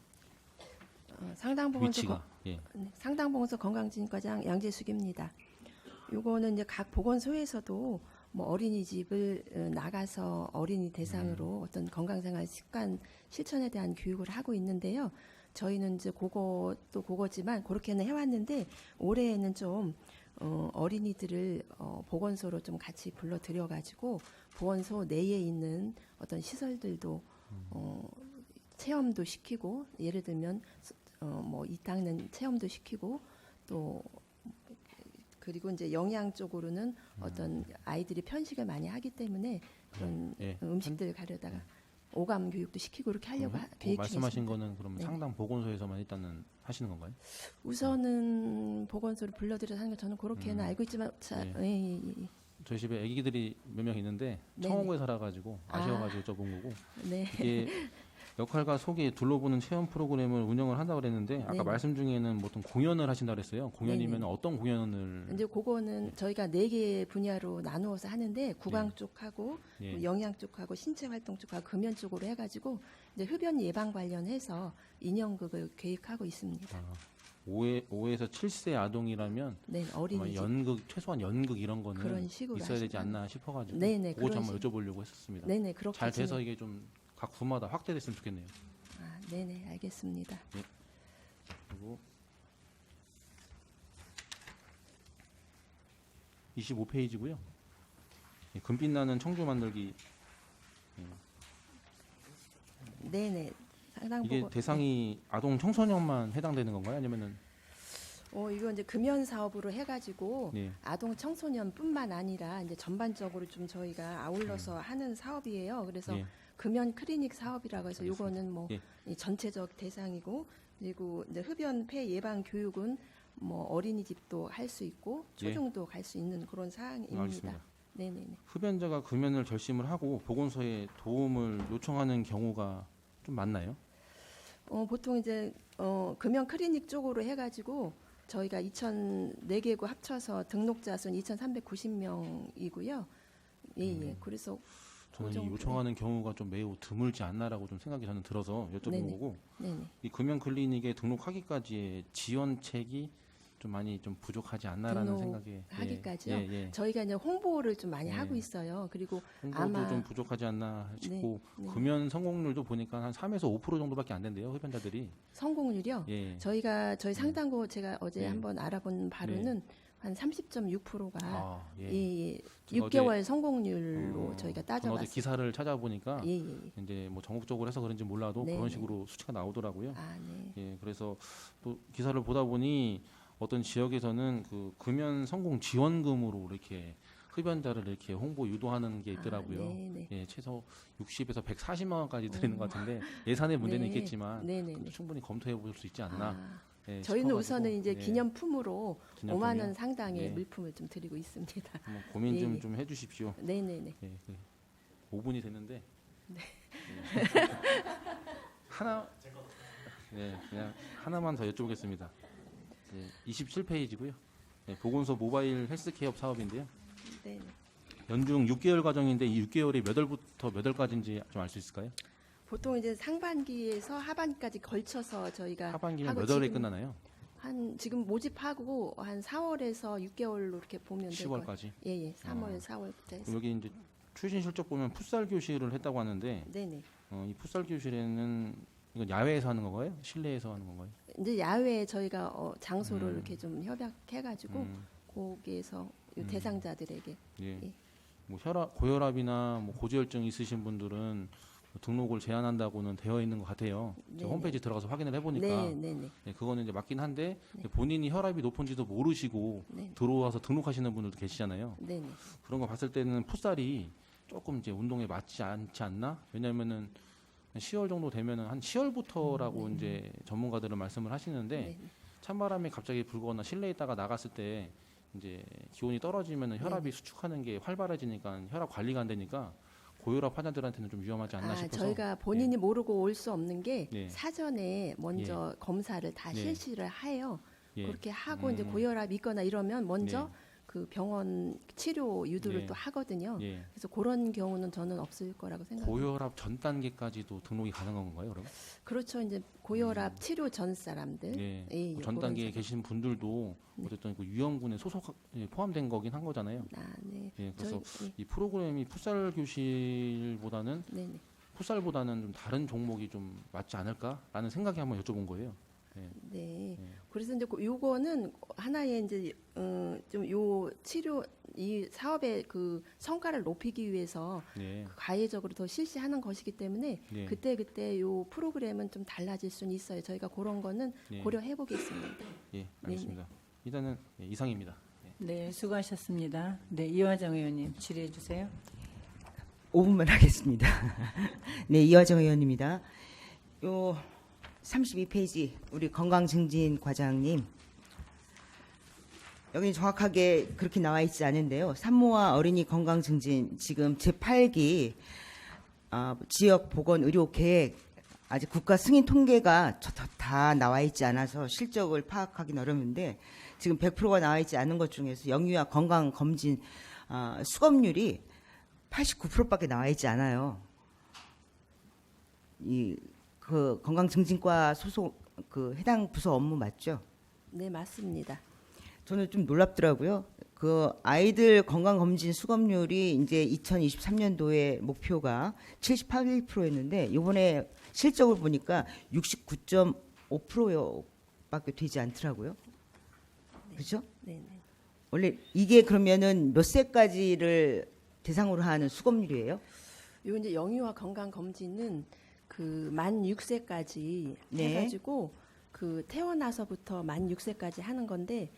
상당보건소 위치가 예. 상당보건소 건강진과장 양재숙입니다. 요거는 이제 각 보건소에서도 뭐 어린이집을 나가서 어린이 대상으로 어떤 건강생활 습관 실천에 대한 교육을 하고 있는데요. 저희는 이제 그것도 그거지만 그렇게는 해왔는데 올해에는 좀 어린이들을 보건소로 좀 같이 불러들여가지고 보건소 내에 있는 어떤 시설들도 체험도 시키고 예를 들면 뭐 이 닦는 체험도 시키고 또 그리고 이제 영양 쪽으로는 어떤 아이들이 편식을 많이 하기 때문에 그런 예. 음식들 가려다가 오감 교육도 시키고 이렇게 하려고 계획 중에 말씀하신 있습니다. 거는 그러면 네. 상당 보건소에서만 일단은 하시는 건가요? 우선은 보건소를 불러들여서 하는 거 저는 그렇게는 알고 있지만 예. 저희 집에 아기들이 몇 명 있는데 네네. 청원구에 살아가지고 아쉬워가지고 여쭤본 거고 네. 이게 역할과 속에 둘러보는 체험 프로그램을 운영을 한다고 그랬는데 아까 네네. 말씀 중에는 뭐 어떤 공연을 하신다고 그랬어요. 공연이면 네네. 어떤 공연을 이제 그거는 저희가 4개 분야로 나누어서 하는데 구강 쪽하고 예. 뭐 영양 쪽하고 신체 활동 쪽하고 금연 쪽으로 해가지고 이제 흡연 예방 관련해서 인형극을 계획하고 있습니다. 5에서 7세 아동이라면 네, 아마 어린이집. 연극 최소한 연극 이런 거는 그런 식으로 있어야 되지 하시면- 않나 싶어가지고 네네, 그거 좀 그런 한번 여쭤보려고 했었습니다. 네네 그렇게 잘 돼서 진행- 이게 좀 각 부마다 확대됐으면 좋겠네요. 네네 알겠습니다. 그리고 25페이지고요. 금빛 나는 청주 만들기 네네 상당 이게 보건 대상이 아동 청소년만 해당되는 건가요? 아니면은 이거 이제 금연 사업으로 해가지고 네. 아동 청소년뿐만 아니라 이제 전반적으로 좀 저희가 아울러서 하는 사업이에요. 그래서 예. 금연 클리닉 사업이라고 해서 요거는 뭐 예. 이 전체적 대상이고 그리고 이제 흡연 폐 예방 교육은 뭐 어린이집도 할 수 있고 초중도 갈 수 있는 그런 사항입니다. 알겠습니다. 네네네. 흡연자가 금연을 결심을 하고 보건소에 도움을 요청하는 경우가 좀 많나요? 보통 이제 금연 클리닉 쪽으로 해가지고 저희가 4개구 합쳐서 등록자 수는 2,390명이고요. 예. 그래서 저는 그 이 정도. 요청하는 경우가 좀 매우 드물지 않나라고 좀 생각이 저는 들어서 여쭤본 네네. 거고 네네. 이 금연 클리닉에 등록하기까지의 지원책이 좀 많이 좀 부족하지 않나라는 생각에 하기까지요. 예. 저희가 이제 홍보를 좀 많이 예. 하고 있어요. 그리고 홍보도 아마 좀 부족하지 않나 싶고 네. 금연 성공률도 보니까 한 3에서 5% 정도밖에 안 된대요 흡연자들이. 성공률이요. 예. 저희 상당고 제가 어제 네. 한번 알아본 바로는 한 30.6%가 아, 예. 이 제가 6개월 성공률로 어, 저희가 저는 어제 따져봤어요. 기사를 찾아보니까 예. 이제 뭐 전국적으로 해서 그런지 몰라도 네, 그런 네. 식으로 수치가 나오더라고요. 네. 예, 그래서 또 기사를 보다 보니 어떤 지역에서는 그 금연 성공 지원금으로 이렇게 흡연자를 이렇게 홍보 유도하는 게 있더라고요. 네네. 예, 최소 60에서 140만 원까지 드리는 것 같은데 예산의 문제는 네. 있겠지만 네네네. 그래도 충분히 검토해 볼 수 있지 않나. 예, 저희는 싶어가지고, 우선은 이제 예, 기념품으로 기념품이요? 5만 원 상당의 예. 물품을 좀 드리고 있습니다. 한번 고민 예, 좀 예. 좀 해주십시오. 네네네. 예, 5분이 됐는데 네. 예. 하나 그냥 하나만 더 여쭤보겠습니다. 27페이지고요. 보건소 모바일 헬스케어 사업인데요. 네. 연중 6개월 과정인데 이 6개월이 몇 월부터 몇 월까지인지 좀 알 수 있을까요? 보통 이제 상반기에서 하반기까지 걸쳐서 저희가 하반기는 하고 몇 월에 지금 끝나나요? 한 지금 모집하고 한 4월에서 6개월로 이렇게 보면 될 거예요. 10월까지. 예, 3월, 4월부터 해서. 여기 이제 출신 실적 보면 풋살 교실을 했다고 하는데 네네. 이 풋살 교실에는 이건 야외에서 하는 건가요? 실내에서 하는 건가요? 이제 야외에 저희가 장소를 이렇게 좀 협약해가지고 음. 거기에서 이 대상자들에게 예. 예. 뭐 고혈압이나 뭐 고지혈증 있으신 분들은 등록을 제한한다고는 되어 있는 것 같아요. 네네. 제가 홈페이지 들어가서 확인을 해보니까 네네네. 네, 그거는 이제 맞긴 한데 본인이 혈압이 높은지도 모르시고 네. 들어와서 등록하시는 분들도 계시잖아요. 네네. 그런 거 봤을 때는 풋살이 조금 이제 운동에 맞지 않지 않나? 왜냐면은 10월 정도 되면은 한 10월부터라고 이제 전문가들은 말씀을 하시는데 네. 찬바람이 갑자기 불거나 실내에 있다가 나갔을 때 이제 기온이 떨어지면은 혈압이 수축하는 게 활발해지니까 혈압 관리가 안 되니까 고혈압 환자들한테는 좀 위험하지 않나 싶어서 저희가 본인이 모르고 올 수 없는 게 예. 사전에 먼저 검사를 다 예. 실시를 해요. 예. 그렇게 하고 이제 고혈압이 있거나 이러면 먼저 그 병원 치료 유도를 예. 또 하거든요. 예. 그래서 그런 경우는 저는 없을 거라고 생각합니다. 고혈압 전 단계까지도 등록이 가능한 건가요, 그럼? 그렇죠. 이제 고혈압 치료 전 사람들. 예. 예, 전 그런 단계에 사람. 계신 분들도 어쨌든 그 유형군에 포함된 거긴 한 거잖아요. 네. 예, 그래서 저희, 이 프로그램이 풋살 교실보다는 네네. 풋살보다는 좀 다른 종목이 좀 맞지 않을까라는 생각이 한번 여쭤본 거예요. 네. 그래서 이제 요거는 하나의 이제 좀 요 치료 이 사업의 그 성과를 높이기 위해서 네. 가해적으로 더 실시하는 것이기 때문에 네. 그때 요 프로그램은 좀 달라질 수는 있어요. 저희가 그런 거는 네. 고려해 보겠습니다. 예, 알겠습니다. 일단은 이상입니다. 네, 수고하셨습니다. 네, 이화정 의원님 질의해 주세요. 5분만 하겠습니다. 네, 이화정 의원입니다. 요 32페이지 우리 건강증진 과장님, 여기 정확하게 그렇게 나와 있지 않은데요. 산모와 어린이 건강증진 지금 제8기 지역 보건 의료 계획 아직 국가 승인 통계가 다 나와 있지 않아서 실적을 파악하기는 어려운데 지금 100%가 나와 있지 않은 것 중에서 영유아 건강 검진 수검률이 89%밖에 나와 있지 않아요. 그 건강증진과 소속 그 해당 부서 업무 맞죠? 네, 맞습니다. 저는 좀 놀랍더라고요. 그 아이들 건강검진 수검률이 이제 2023년도에 목표가 78%였는데 이번에 실적을 보니까 69.5%밖에 되지 않더라고요. 그렇죠? 네. 원래 이게 그러면은 몇 세까지를 대상으로 하는 수검률이에요? 요 이제 영유아 건강 검진은 그 만 6세까지 네. 해가지고 그 태어나서부터 만 6세까지 하는 건데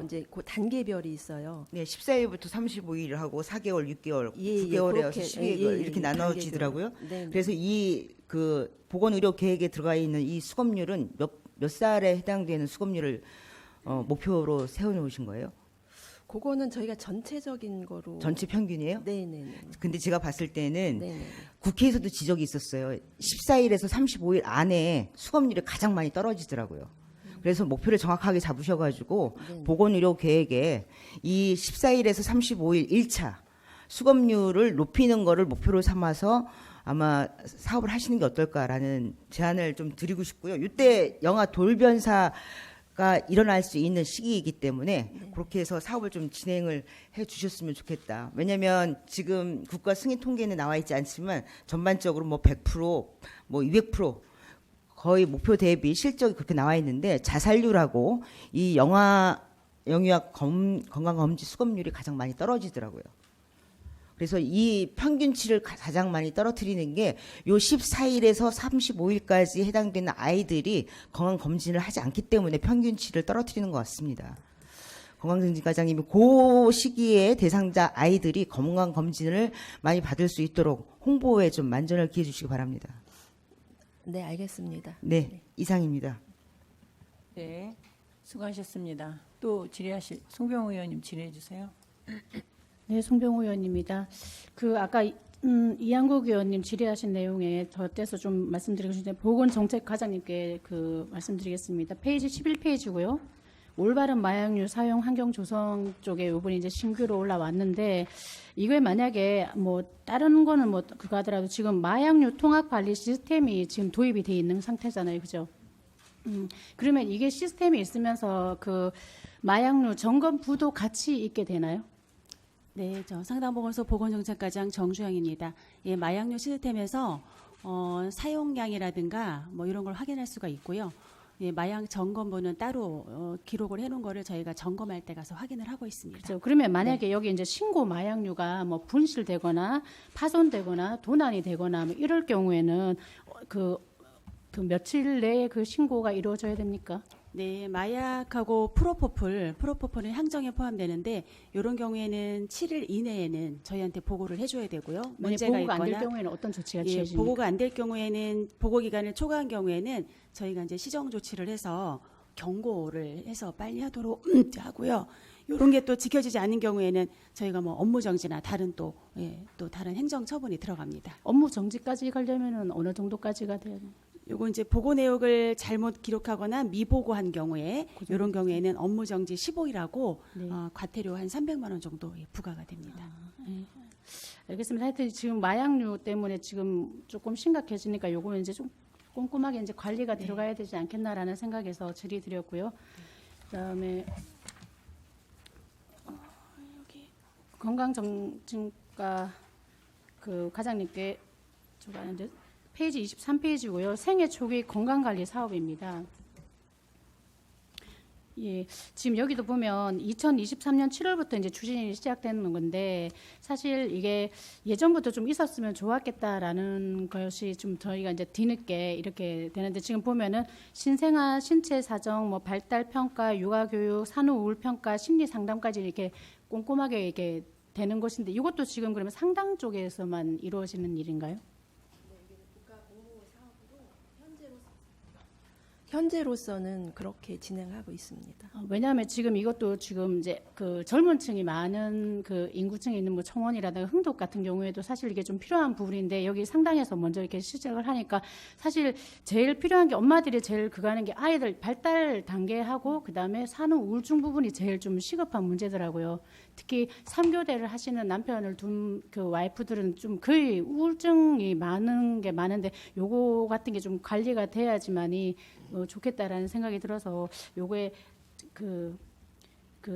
이제 그 단계별이 있어요. 네, 14일부터 35일 하고 4개월, 6개월, 예, 9개월에 그렇게, 12개월 이렇게 나눠지더라고요. 네. 그래서 이 그 보건의료 계획에 들어가 있는 이 수검률은 몇 살에 해당되는 수검률을 목표로 세워놓으신 거예요? 그거는 저희가 전체적인 거로 전체 평균이에요? 네네네. 근데 제가 봤을 때는 네네. 국회에서도 지적이 있었어요. 14일에서 35일 안에 수검률이 가장 많이 떨어지더라고요. 그래서 목표를 정확하게 잡으셔가지고 네네. 보건의료 계획에 이 14일에서 35일 1차 수검률을 높이는 거를 목표로 삼아서 아마 사업을 하시는 게 어떨까라는 제안을 좀 드리고 싶고요. 이때 영아 돌변사가 일어날 수 있는 시기이기 때문에 그렇게 해서 사업을 좀 진행을 해 주셨으면 좋겠다. 왜냐하면 지금 국가 승인 통계는 나와 있지 않지만 전반적으로 뭐 100%, 뭐 200% 거의 목표 대비 실적이 그렇게 나와 있는데 자살률하고 이 영유아 건강검진 수검률이 가장 많이 떨어지더라고요. 그래서 이 평균치를 가장 많이 떨어뜨리는 게 요 14일에서 35일까지 해당되는 아이들이 건강검진을 하지 않기 때문에 평균치를 떨어뜨리는 것 같습니다. 건강증진 과장님이 그 시기에 대상자 아이들이 건강검진을 많이 받을 수 있도록 홍보에 좀 만전을 기해 주시기 바랍니다. 네, 알겠습니다. 네, 이상입니다. 네, 수고하셨습니다. 또 질의하실 송병호 의원님 질의해 주세요. 네, 송병호 의원입니다. 그 아까 이한국 의원님 질의하신 내용에 덧대서 좀 말씀드리고 싶은데 보건정책과장님께 그 말씀드리겠습니다. 페이지 11페이지고요. 올바른 마약류 사용 환경 조성 쪽에 요번에 이제 신규로 올라왔는데 이게 만약에 뭐 다른 거는 뭐 그거 하더라도 지금 마약류 통합 관리 시스템이 지금 도입이 돼 있는 상태잖아요, 그죠? 그러면 이게 시스템이 있으면서 그 마약류 점검부도 같이 있게 되나요? 네, 저 상당보건소 보건정책과장 정주영입니다. 예, 마약류 시스템에서 사용량이라든가 뭐 이런 걸 확인할 수가 있고요. 예, 마약 점검부는 따로 기록을 해놓은 거를 저희가 점검할 때 가서 확인을 하고 있습니다. 그렇죠. 그러면 만약에 여기 이제 신고 마약류가 뭐 분실되거나 파손되거나 도난이 되거나 뭐 이럴 경우에는 그 며칠 내에 그 신고가 이루어져야 됩니까? 네, 마약하고 프로포폴은 향정에 포함되는데 이런 경우에는 7일 이내에는 저희한테 보고를 해줘야 되고요. 문제가 보고가 안 될 있거나 경우에는 어떤 조치가 예, 취해집니까? 보고가 안 될 경우에는 보고 기간을 초과한 경우에는 저희가 이제 시정 조치를 해서 경고를 해서 빨리 하도록 하고요. 이런 게 또 지켜지지 않는 경우에는 저희가 뭐 업무 정지나 다른 또 다른 행정 처분이 들어갑니다. 업무 정지까지 가려면은 어느 정도까지가 돼야 돼요? 요거 이제 보고 내역을 잘못 기록하거나 미보고한 경우에 이런 경우에는 업무 정지 15일하고 네. 과태료 한 300만 원 정도 부과가 됩니다. 알겠습니다. 하여튼 지금 마약류 때문에 지금 조금 심각해지니까 요거는 이제 좀 꼼꼼하게 이제 관리가 들어가야 되지 않겠나라는 생각에서 질의드렸고요. 그다음에 여기 건강정진과 그 과장님께 주관하는데 페이지 23페이지고요. 생애 초기 건강관리 사업입니다. 예, 지금 여기도 보면 2023년 7월부터 이제 추진이 시작되는 건데 사실 이게 예전부터 좀 있었으면 좋았겠다라는 것이 좀 저희가 이제 뒤늦게 이렇게 되는데 지금 보면은 신생아 신체 사정, 뭐 발달 평가, 육아 교육, 산후 우울 평가, 심리 상담까지 이렇게 꼼꼼하게 이렇게 되는 것인데 이것도 지금 그러면 상당 쪽에서만 이루어지는 일인가요? 현재로서는 그렇게 진행하고 있습니다. 왜냐하면 지금 이것도 지금 이제 그 젊은 층이 많은 그 인구층에 있는 뭐 청원이라든가 흥독 같은 경우에도 사실 이게 좀 필요한 부분인데 여기 상당해서 먼저 이렇게 시작을 하니까 사실 제일 필요한 게 엄마들이 제일 그거 하는 게 아이들 발달 단계하고 그다음에 산후 우울증 부분이 제일 좀 시급한 문제더라고요. 특히 3교대를 하시는 남편을 둔 그 와이프들은 좀 거의 우울증이 많은 게 많은데 요거 같은 게 좀 관리가 돼야지만이 좋겠다라는 생각이 들어서 요거에 그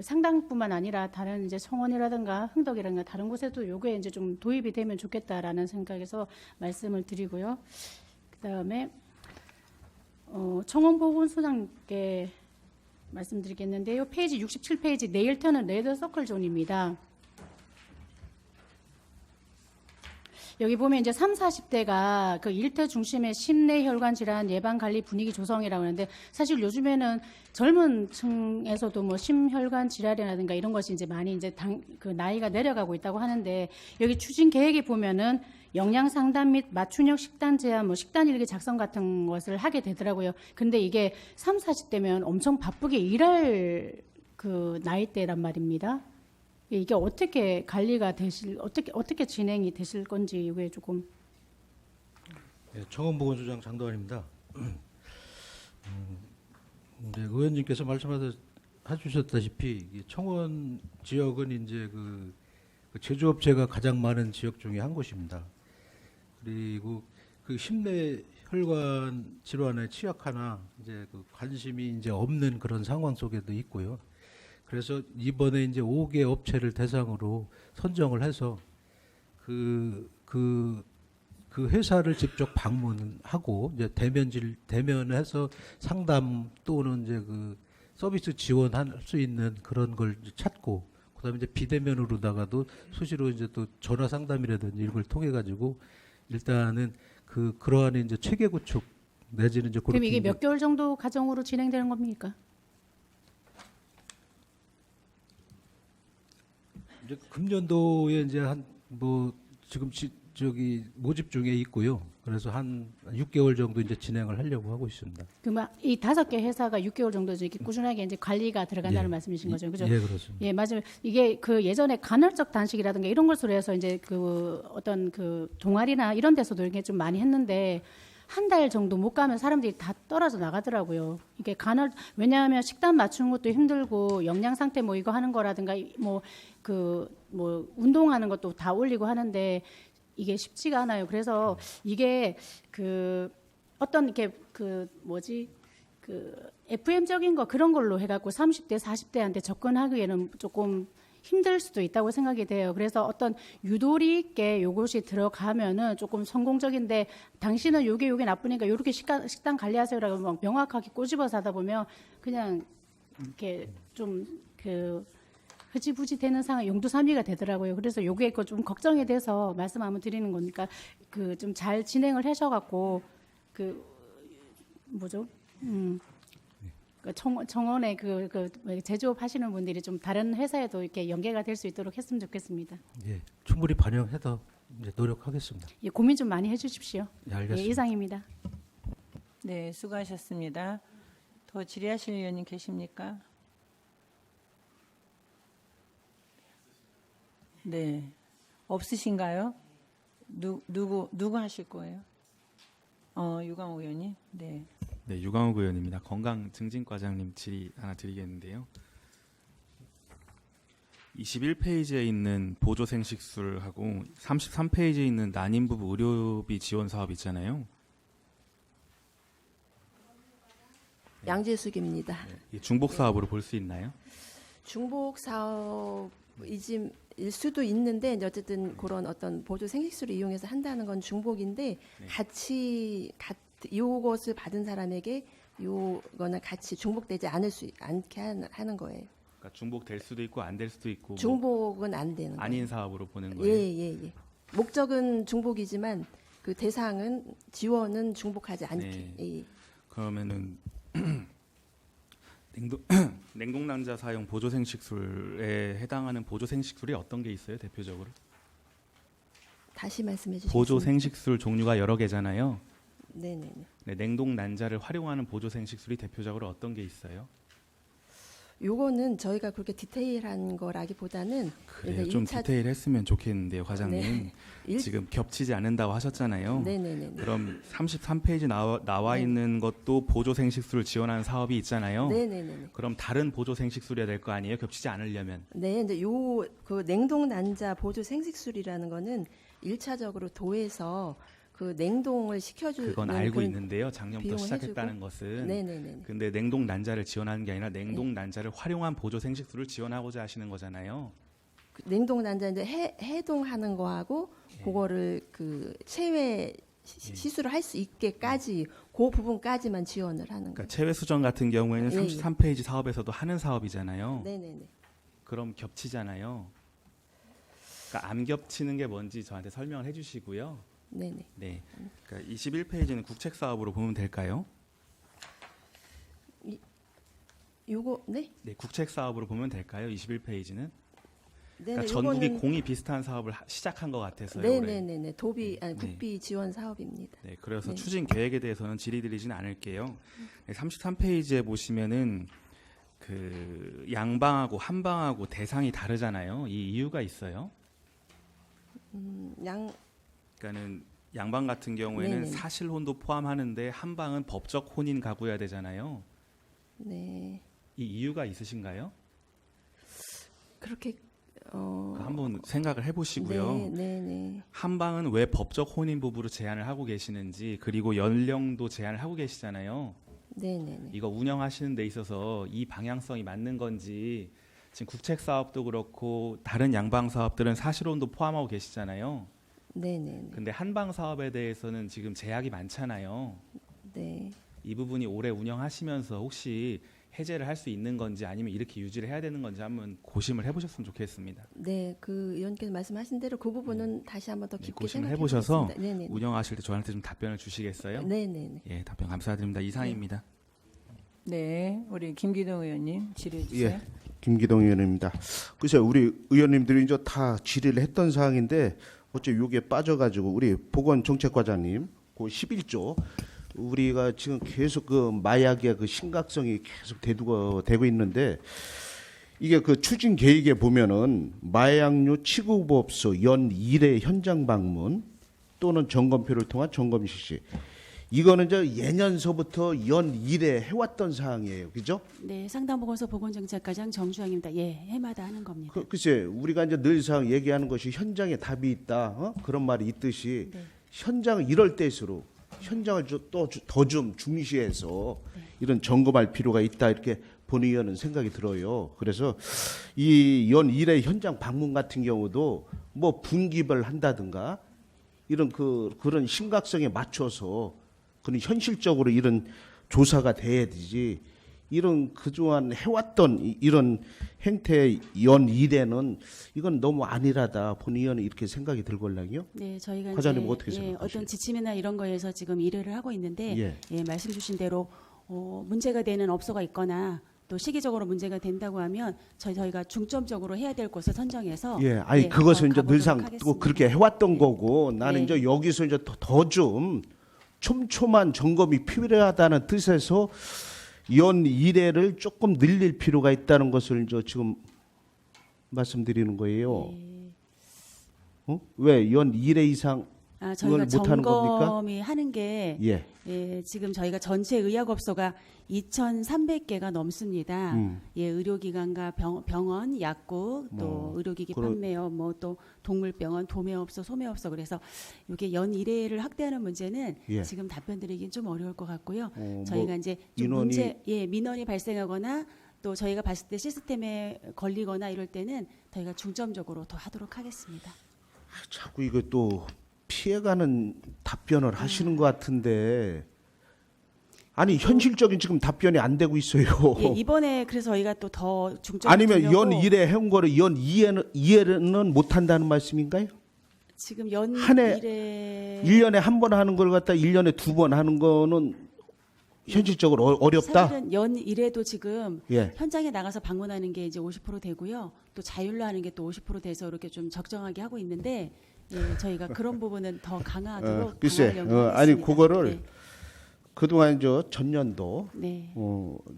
상당뿐만 아니라 다른 이제 청원이라든가 흥덕이라든가 다른 곳에도 요게 이제 좀 도입이 되면 좋겠다라는 생각에서 말씀을 드리고요. 그다음에 청원보건소장님께 말씀드리겠는데요. 페이지 67페이지 내일턴은 레드서클 존입니다. 여기 보면 이제 3, 40대가 그 일터 중심의 심내 혈관 질환 예방 관리 분위기 조성이라고 하는데 사실 요즘에는 젊은 층에서도 뭐 심혈관 질환이라든가 이런 것이 이제 많이 이제 그 나이가 내려가고 있다고 하는데 여기 추진 계획에 보면은 영양 상담 및 맞춤형 식단 제한, 뭐 식단 일기 작성 같은 것을 하게 되더라고요. 근데 이게 3, 40대면 엄청 바쁘게 일할 그 나이대란 말입니다. 이게 어떻게 관리가 어떻게 진행이 되실 건지 이게 조금. 네, 청원보건소장 장도환입니다. 이제 의원님께서 말씀하셨다시피 청원 지역은 이제 그 제조업체가 가장 많은 지역 중에 한 곳입니다. 그리고 그 심내 혈관 질환에 취약하나 이제 그 관심이 이제 없는 그런 상황 속에도 있고요. 그래서 이번에 이제 5개 업체를 대상으로 선정을 해서 그 회사를 직접 방문하고 이제 대면해서 상담 또는 이제 그 서비스 지원할 수 있는 그런 걸 찾고 그다음에 이제 비대면으로다가도 수시로 이제 또 전화 상담이라든지 이런 걸 통해 가지고 일단은 그러한 이제 체계 구축 내지는 이제 그럼 이게 몇 개월 정도 과정으로 진행되는 겁니까? 이제 금년도에 이제 한 뭐 지금 저기 모집 중에 있고요. 그래서 한 6개월 정도 이제 진행을 하려고 하고 있습니다. 그럼 이 5개 회사가 6개월 정도 이렇게 꾸준하게 이제 관리가 들어간다는 말씀이신 거죠, 그죠? 예, 그렇습니다. 예, 맞아요. 이게 그 예전에 간헐적 단식이라든가 이런 것으로 해서 이제 그 어떤 그 동아리나 이런 데서도 이렇게 좀 많이 했는데 한 달 정도 못 가면 사람들이 다 떨어져 나가더라고요. 이게 왜냐하면 식단 맞추는 것도 힘들고 영양 상태 뭐 이거 하는 거라든가 뭐 운동하는 것도 다 올리고 하는데 이게 쉽지가 않아요. 그래서 이게 어떤 이렇게 FM적인 거 그런 걸로 해갖고 30대, 40대한테 접근하기에는 조금 힘들 수도 있다고 생각이 돼요. 그래서 어떤 유도리 있게 요것이 들어가면은 조금 성공적인데 당신은 요게 나쁘니까 요렇게 식단 관리하세요라고 막 명확하게 꼬집어서 하다 보면 그냥 이렇게 좀 흐지부지 되는 상황, 용두사미가 되더라고요. 그래서 요게 좀 걱정이 돼서 말씀 한번 드리는 거니까 좀 잘 진행을 하셔갖고 청원에 제조업 하시는 분들이 좀 다른 회사에도 이렇게 연계가 될 수 있도록 했으면 좋겠습니다. 예, 충분히 반영해서 이제 노력하겠습니다. 예, 고민 좀 많이 해주십시오. 예, 알겠습니다. 예, 이상입니다. 네, 수고하셨습니다. 더 질의하실 의원님 계십니까? 네, 없으신가요? 누구 하실 거예요? 유광호 의원님. 네. 네, 유광욱 의원입니다. 건강증진과장님 질의 하나 드리겠는데요. 21페이지에 있는 보조생식술하고 33페이지에 있는 난임부부 의료비 지원 사업 있잖아요. 양재숙입니다. 네, 중복 사업으로 볼 수 있나요? 중복 사업이일 수도 있는데 이제 어쨌든 그런 어떤 보조 생식수를 이용해서 한다는 건 중복인데 네. 같이 이것을 받은 사람에게 요거는 같이 중복되지 않게 하는 거예요. 그러니까 중복될 수도 있고 안 될 수도 있고 중복은 안 되는 거예요. 아닌 사업으로 보는 거예요. 예. 목적은 중복이지만 그 대상은 지원은 중복하지 않게. 네. 예. 그러면은 냉동난자 사용 보조생식술에 해당하는 보조생식술이 어떤 게 있어요, 대표적으로? 다시 말씀해 주시겠습니까? 보조생식술 종류가 여러 개잖아요. 네네. 네, 냉동난자를 활용하는 보조생식술이 대표적으로 어떤 게 있어요? 요거는 저희가 그렇게 디테일한 거라기보다는 그래요, 좀 디테일했으면 좋겠는데요, 과장님. 네. 지금 겹치지 않는다고 하셨잖아요. 네네네. 그럼 33페이지 나와 있는 것도 보조생식술을 지원하는 사업이 있잖아요. 네네네. 그럼 다른 보조생식술이어야 될 거 아니에요? 겹치지 않으려면. 네, 이제 그 냉동 난자 보조 생식술이라는 거는 1차적으로 도에서 그 냉동을 시켜주는 그건 알고 있는데요. 작년부터 비용을 시작했다는 해주고. 것은. 네네네. 근데 냉동 난자를 지원하는 게 아니라 냉동 난자를 활용한 보조생식술을 지원하고자 하시는 거잖아요. 그 냉동 난자 이제 해동하는 거하고 그거를 그 체외 시술을 할 수 있게까지 그 부분까지만 지원을 하는 거예요. 그러니까 체외 수정 같은 경우에는 33페이지 사업에서도 하는 사업이잖아요. 네네네. 그럼 겹치잖아요. 그러니까 안 겹치는 게 뭔지 저한테 설명을 해주시고요. 네네. 네. 그러니까 21페이지는 국책 사업으로 보면 될까요? 요거 네? 네, 국책 사업으로 보면 될까요? 21페이지는? 네. 그러니까 전국이 공이 비슷한 사업을 시작한 것 같아서요. 올해. 네네네. 국비 지원 사업입니다. 네, 그래서 네. 추진 계획에 대해서는 질의드리지는 않을게요. 네, 33페이지에 보시면은 그 양방하고 한방하고 대상이 다르잖아요. 이 이유가 있어요. 그러니까는 양방 같은 경우에는 네네. 사실 혼도 포함하는데 한방은 법적 혼인 가구여야 되잖아요. 네. 이 이유가 있으신가요? 그렇게 한번 생각을 해보시고요. 네네. 한방은 왜 법적 혼인 부부로 제한을 하고 계시는지, 그리고 연령도 제한을 하고 계시잖아요. 네네네. 이거 운영하시는 데 있어서 이 방향성이 맞는 건지, 지금 국책 사업도 그렇고 다른 양방 사업들은 사실혼도 포함하고 계시잖아요. 네네. 근데 한방 사업에 대해서는 지금 제약이 많잖아요. 네. 이 부분이 오래 운영하시면서 혹시 해제를 할 수 있는 건지 아니면 이렇게 유지를 해야 되는 건지 한번 고심을 해보셨으면 좋겠습니다. 네, 그 의원께서 말씀하신 대로 그 부분은 다시 한번 더 네, 깊게 고심을 생각해 해보셔서 보겠습니다. 네네. 운영하실 때 저한테 좀 답변을 주시겠어요? 네네. 예, 답변 감사드립니다. 이상입니다. 네, 우리 김기동 의원님 질의해 주세요. 예, 김기동 의원입니다. 글쎄요, 우리 의원님들이 이제 다 질의를 했던 사항인데 어째 요게 빠져가지고 우리 보건정책과장님 그 11조 우리가 지금 계속 그 마약의 그 심각성이 계속 되고 있는데 이게 그 추진 계획에 보면은 마약류 취급업소 연 1회 현장 방문 또는 점검표를 통한 점검 실시 이거는 저 예년서부터 연 1회 해왔던 사항이에요. 그죠? 네, 상당보건소 보건정책과장 정주영입니다. 예, 해마다 하는 겁니다. 글쎄 우리가 이제 늘상 얘기하는 것이 현장에 답이 있다. 그런 말이 있듯이 네. 현장을 이럴 때일수록 현장을 또 더 좀 중시해서 이런 점검할 필요가 있다 이렇게 본의원은 생각이 들어요. 그래서 이 연 1회 현장 방문 같은 경우도 뭐 분기별 한다든가 이런 그런 심각성에 맞춰서 그런 현실적으로 이런 조사가 돼야 되지. 이런 그동안 해왔던 이런 행태 연 1회는 이건 너무 안일하다. 본의원은 이렇게 생각이 들걸랑요. 네, 저희가 과장님 이제 어떻게 생각하세요? 어떤 지침이나 이런 거에서 지금 일을 하고 있는데 예. 말씀 주신 대로 문제가 되는 업소가 있거나 또 시기적으로 문제가 된다고 하면 저희가 중점적으로 해야 될 곳을 선정해서 아니 그것은 이제 가보도록 늘상 또 하겠습니다. 그렇게 해왔던 거고 나는 네. 이제 여기서 이제 더 좀 촘촘한 점검이 필요하다는 뜻에서 연 1회를 조금 늘릴 필요가 있다는 것을 이제 지금 말씀드리는 거예요. 왜 연 1회 이상 저희가 그걸 못하는 겁니까? 점검이 하는 게 지금 저희가 전체 의약업소가 2,300개가 넘습니다. 의료기관과 병원, 약국, 또 의료기기 판매업, 뭐 또 동물병원, 도매업소, 소매업소 그래서 이게 연 1회를 확대하는 문제는 지금 답변드리긴 좀 어려울 것 같고요. 저희가 이제 좀 민원이 발생하거나 또 저희가 봤을 때 시스템에 걸리거나 이럴 때는 저희가 중점적으로 더 하도록 하겠습니다. 자꾸 이거 또 피해가는 답변을 하시는 것 같은데 아니 현실적인 지금 답변이 안 되고 있어요. 이번에 그래서 저희가 또 더 중점 아니면 연 1회 해온 거를 연 2회는 못 한다는 말씀인가요? 지금 연 한 해 1회 1년에 한 번 하는 걸 갖다 1년에 2번 하는 거는 현실적으로 어렵다. 사실은 연 1회도 지금 예. 현장에 나가서 방문하는 게 이제 50% 되고요. 또 자율로 하는 게 또 50% 돼서 이렇게 좀 적정하게 하고 있는데 저희가 그런 부분은 더 강화하도록 글쎄, 강화하려고 아니 하겠습니다. 그거를 그동안 저 전년도 네.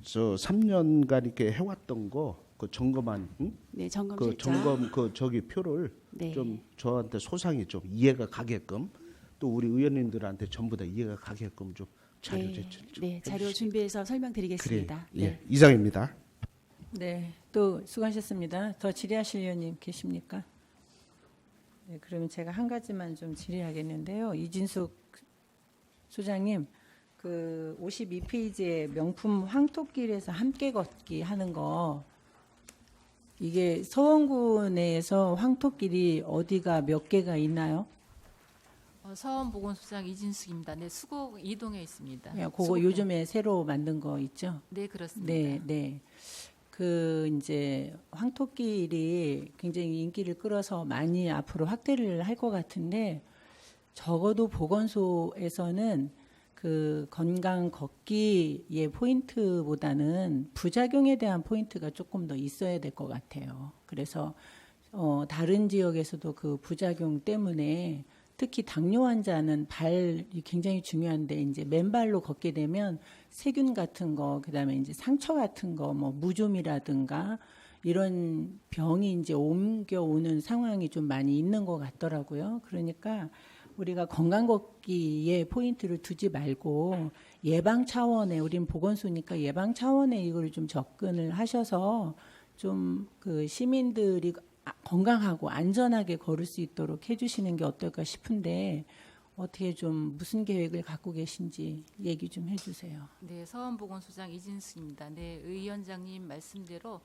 저 3년간 이렇게 해왔던 거 그 점검한 점검 그 실적. 점검 그 저기 표를 네. 좀 저한테 소상히 좀 이해가 가게끔 또 우리 의원님들한테 전부 다 이해가 가게끔 좀 자료 제출 좀 자료 준비해서 설명드리겠습니다. 그래. 이상입니다. 네, 또 수고하셨습니다. 더 질의하실 의원님 계십니까? 네, 그러면 제가 한 가지만 좀 질의하겠는데요. 이진숙 소장님, 그 52페이지에 명품 황토길에서 함께 걷기 하는 거 이게 서원구 내에서 황토길이 어디가 몇 개가 있나요? 서원보건소장 이진숙입니다. 네, 수곡 이동에 있습니다. 그거 수곡동. 요즘에 새로 만든 거 있죠? 네, 그렇습니다. 네, 네. 그 이제 황토길이 굉장히 인기를 끌어서 많이 앞으로 확대를 할 것 같은데 적어도 보건소에서는 그 건강 걷기의 포인트보다는 부작용에 대한 포인트가 조금 더 있어야 될 것 같아요. 그래서 다른 지역에서도 그 부작용 때문에 특히 당뇨 환자는 발이 굉장히 중요한데 이제 맨발로 걷게 되면 세균 같은 거, 그다음에 이제 상처 같은 거, 뭐 무좀이라든가 이런 병이 이제 옮겨오는 상황이 좀 많이 있는 것 같더라고요. 그러니까 우리가 건강 걷기에 포인트를 두지 말고 예방 차원에 우리는 보건소니까 예방 차원에 이걸 좀 접근을 하셔서 좀 그 시민들이 건강하고 안전하게 걸을 수 있도록 해주시는 게 어떨까 싶은데 어떻게 좀 무슨 계획을 갖고 계신지 얘기 좀 해주세요. 네, 서원보건소장 이진숙입니다. 네, 의원장님 말씀대로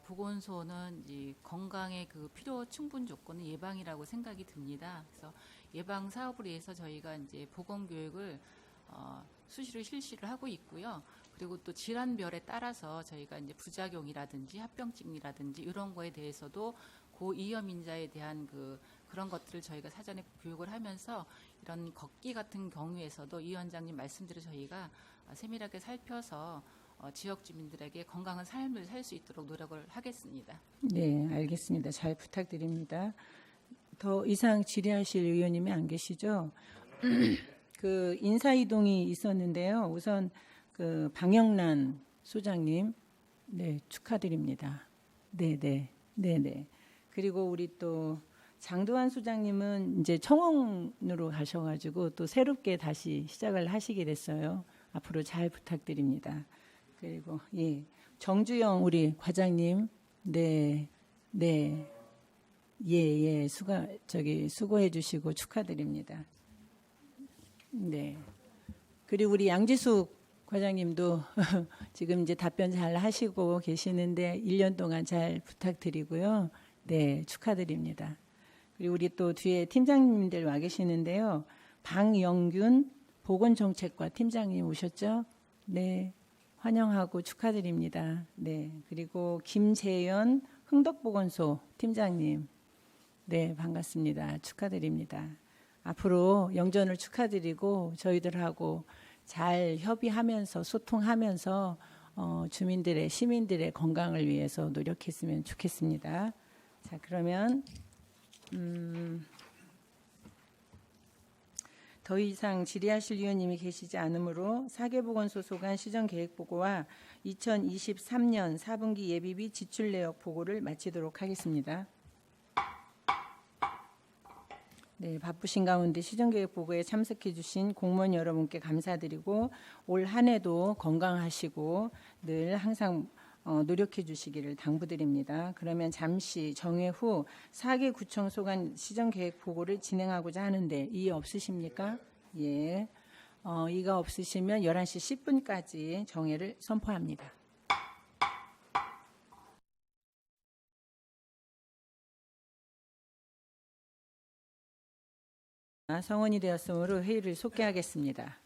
보건소는 이제 건강의 그 필요 충분 조건은 예방이라고 생각이 듭니다. 그래서 예방 사업을 위해서 저희가 이제 보건 교육을 수시로 실시를 하고 있고요. 그리고 또 질환별에 따라서 저희가 이제 부작용이라든지 합병증이라든지 이런 거에 대해서도 고위험 인자에 대한 그런 것들을 저희가 사전에 교육을 하면서 이런 걷기 같은 경우에서도 이 위원장님 말씀대로 저희가 세밀하게 살펴서 지역 주민들에게 건강한 삶을 살 수 있도록 노력을 하겠습니다. 네, 알겠습니다. 잘 부탁드립니다. 더 이상 질의하실 의원님이 안 계시죠? 그 인사 이동이 있었는데요. 우선 그 방영란 소장님, 네 축하드립니다. 네네. 그리고 우리 또 장도환 소장님은 이제 청원으로 가셔가지고 또 새롭게 다시 시작을 하시게 됐어요. 앞으로 잘 부탁드립니다. 그리고 예, 정주영 우리 과장님, 네, 수고해주시고 축하드립니다. 네. 그리고 우리 양지숙 과장님도 지금 이제 답변 잘 하시고 계시는데 1년 동안 잘 부탁드리고요. 네, 축하드립니다. 그리고 우리 또 뒤에 팀장님들 와 계시는데요. 방영균 보건정책과 팀장님 오셨죠? 네, 환영하고 축하드립니다. 네, 그리고 김재현 흥덕보건소 팀장님, 네, 반갑습니다. 축하드립니다. 앞으로 영전을 축하드리고 저희들하고 잘 협의하면서 소통하면서 주민들의 시민들의 건강을 위해서 노력했으면 좋겠습니다. 자, 그러면 더 이상 질의하실 위원님이 계시지 않으므로 사계보건소 소관 시정계획보고와 2023년 4분기 예비비 지출 내역 보고를 마치도록 하겠습니다. 네, 바쁘신 가운데 시정계획보고에 참석해 주신 공무원 여러분께 감사드리고 올 한 해도 건강하시고 늘 항상 노력해 주시기를 당부드립니다. 그러면 잠시 정회 후 4개 구청 소관 시정계획 보고를 진행하고자 하는데 이의 없으십니까? 예, 이가 없으시면 11시 10분까지 정회를 선포합니다. 성원이 되었으므로 회의를 속개하겠습니다.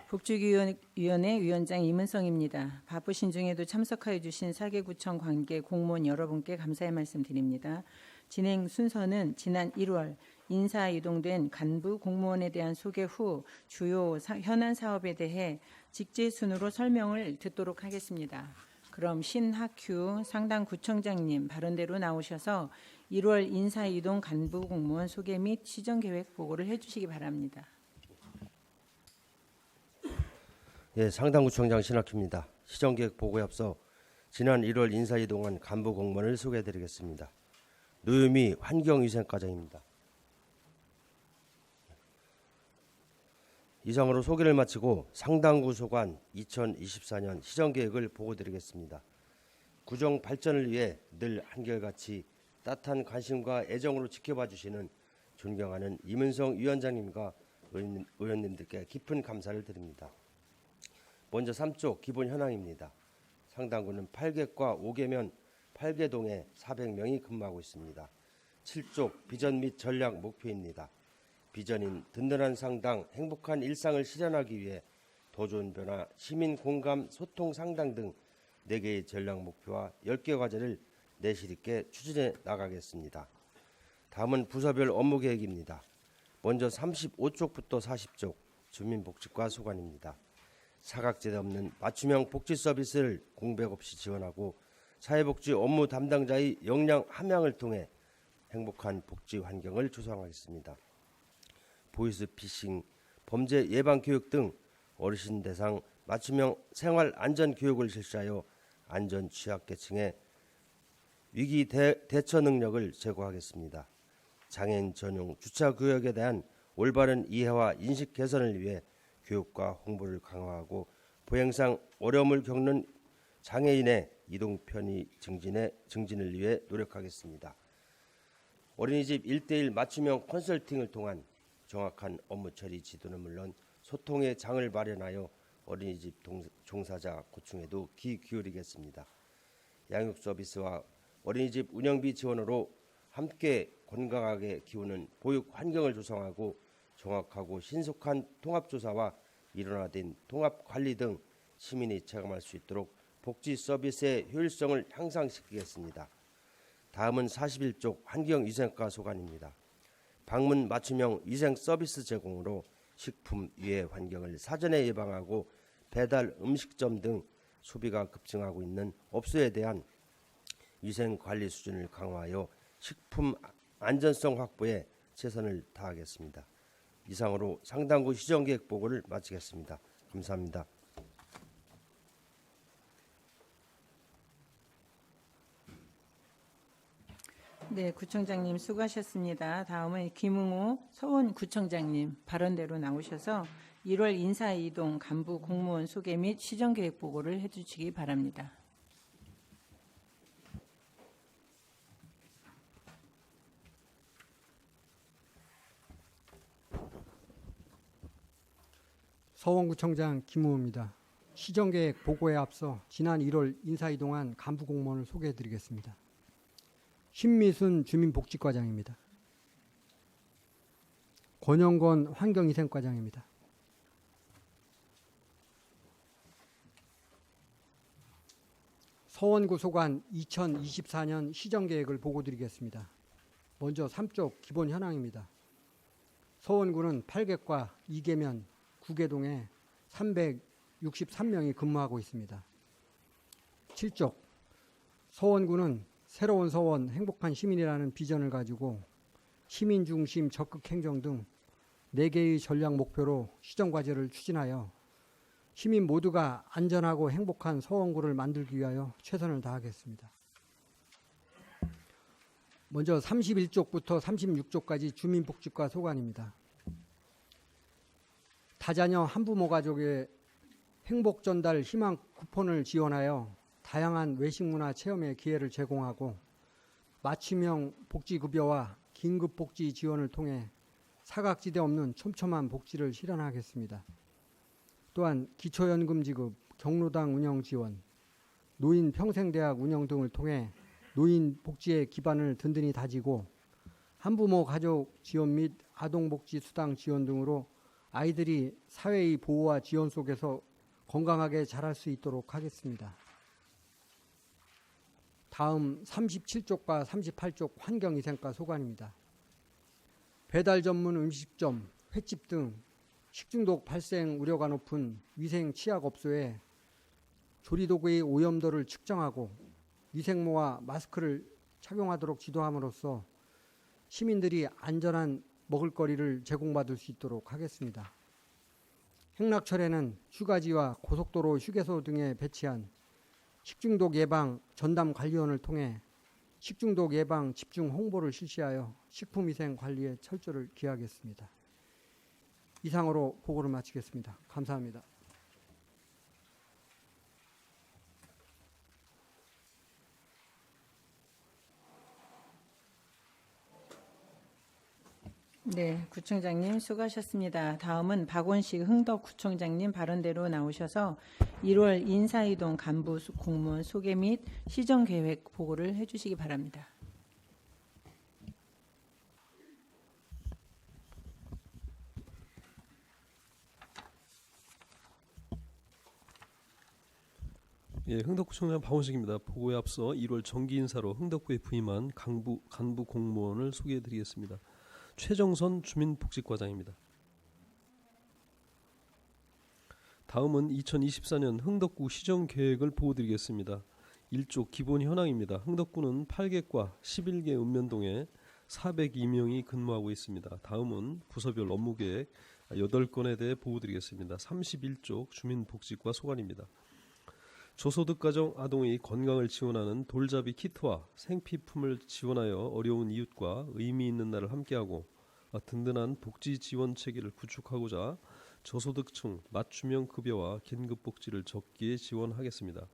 복지위원회 위원장 이문성입니다. 바쁘신 중에도 참석하여 주신 사계구청 관계 공무원 여러분께 감사의 말씀 드립니다. 진행 순서는 지난 1월 인사 이동된 간부 공무원에 대한 소개 후 주요 현안 사업에 대해 직제순으로 설명을 듣도록 하겠습니다. 그럼 신학규 상당구청장님 발언대로 나오셔서 1월 인사 이동 간부 공무원 소개 및 시정계획 보고를 해주시기 바랍니다. 예, 상당구청장 신학규입니다. 시정계획 보고에 앞서 지난 1월 인사 이동한 간부 공무원을 소개해드리겠습니다. 노유미 환경위생과장입니다. 이상으로 소개를 마치고 상당구 소관 2024년 시정계획을 보고드리겠습니다. 구청 발전을 위해 늘 한결같이 따뜻한 관심과 애정으로 지켜봐 주시는 존경하는 이문성 위원장님과 의원님들께 깊은 감사를 드립니다. 먼저 3쪽 기본 현황입니다. 상당구는 8개과 5개면 8개동에 400명이 근무하고 있습니다. 7쪽 비전 및 전략 목표입니다. 비전인 든든한 상당, 행복한 일상을 실현하기 위해 더 좋은 변화, 시민 공감, 소통 상당 등 4개의 전략 목표와 10개 과제를 내실 있게 추진해 나가겠습니다. 다음은 부서별 업무 계획입니다. 먼저 35쪽부터 40쪽 주민복지과 소관입니다. 사각지대 없는 맞춤형 복지 서비스를 공백 없이 지원하고 사회복지 업무 담당자의 역량 함양을 통해 행복한 복지 환경을 조성하겠습니다. 보이스피싱, 범죄 예방 교육 등 어르신 대상 맞춤형 생활 안전 교육을 실시하여 안전 취약계층의 위기 대처 능력을 제고하겠습니다. 장애인 전용 주차 구역에 대한 올바른 이해와 인식 개선을 위해 교육과 홍보를 강화하고 보행상 어려움을 겪는 장애인의 이동 편의 증진을 위해 노력하겠습니다. 어린이집 1:1 맞춤형 컨설팅을 통한 정확한 업무 처리 지도는 물론 소통의 장을 마련하여 어린이집 종사자 고충에도 귀 기울이겠습니다. 양육 서비스와 어린이집 운영비 지원으로 함께 건강하게 키우는 보육 환경을 조성하고 정확하고 신속한 통합조사와 일원화된 통합관리 등 시민이 체감할 수 있도록 복지 서비스의 효율성을 향상시키겠습니다. 다음은 41쪽 환경위생과 소관입니다. 방문 맞춤형 위생 서비스 제공으로 식품 유해 환경을 사전에 예방하고 배달 음식점 등 소비가 급증하고 있는 업소에 대한 위생 관리 수준을 강화하여 식품 안전성 확보에 최선을 다하겠습니다. 이상으로 상당구 시정계획 보고를 마치겠습니다. 감사합니다. 네, 구청장님 수고하셨습니다. 다음은 김웅호 서원구청장님 발언대로 나오셔서 1월 인사이동 간부 공무원 소개 및 시정계획 보고를 해주시기 바랍니다. 서원구청장 김우호입니다. 시정계획 보고에 앞서 지난 1월 인사이동한 간부 공무원을 소개해드리겠습니다. 신미순 주민복지과장입니다. 권영건 환경위생과장입니다. 서원구 소관 2024년 시정계획을 보고드리겠습니다. 먼저 3쪽 기본 현황입니다. 서원구는 8개과 2개면 9개동에 363명이 근무하고 있습니다. 7쪽 서원구는 새로운 서원 행복한 시민이라는 비전을 가지고 시민 중심 적극 행정 등 4개의 전략 목표로 시정과제를 추진하여 시민 모두가 안전하고 행복한 서원구를 만들기 위하여 최선을 다하겠습니다. 먼저 31쪽부터 36쪽까지 주민복지과 소관입니다. 다자녀 한부모 가족의 행복 전달 희망 쿠폰을 지원하여 다양한 외식문화 체험의 기회를 제공하고 맞춤형 복지급여와 긴급복지 지원을 통해 사각지대 없는 촘촘한 복지를 실현하겠습니다. 또한 기초연금 지급, 경로당 운영 지원, 노인 평생대학 운영 등을 통해 노인 복지의 기반을 든든히 다지고 한부모 가족 지원 및 아동복지 수당 지원 등으로 아이들이 사회의 보호와 지원 속에서 건강하게 자랄 수 있도록 하겠습니다. 다음 37쪽과 38쪽 환경위생과 소관입니다. 배달 전문 음식점, 횟집 등 식중독 발생 우려가 높은 위생 취약업소에 조리도구의 오염도를 측정하고 위생모와 마스크를 착용하도록 지도함으로써 시민들이 안전한 먹을거리를 제공받을 수 있도록 하겠습니다. 행락철에는 휴가지와 고속도로 휴게소 등에 배치한 식중독 예방 전담 관리원을 통해 식중독 예방 집중 홍보를 실시하여 식품위생 관리에 철저를 기하겠습니다. 이상으로 보고를 마치겠습니다. 감사합니다. 네, 구청장님 수고하셨습니다. 다음은 박원식 흥덕구청장님 발언대로 나오셔서 1월 인사이동 간부 공무원 소개 및 시정계획 보고를 해주시기 바랍니다. 예, 흥덕구청장 박원식입니다. 보고에 앞서 1월 정기 인사로 흥덕구에 부임한 간부 공무원을 소개해드리겠습니다. 최정선 주민복지과장입니다. 다음은 2024년 흥덕구 시정계획을 보고드리겠습니다. 1조 기본 현황입니다. 흥덕구는 8개과 11개 읍면동에 402명이 근무하고 있습니다. 다음은 부서별 업무계획 8건에 대해 보고드리겠습니다. 31쪽 주민복지과 소관입니다. 저소득 가정 아동의 건강을 지원하는 돌잡이 키트와 생피품을 지원하여 어려운 이웃과 의미 있는 날을 함께하고 든든한 복지 지원 체계를 구축하고자 저소득층 맞춤형 급여와 긴급복지를 적기에 지원하겠습니다.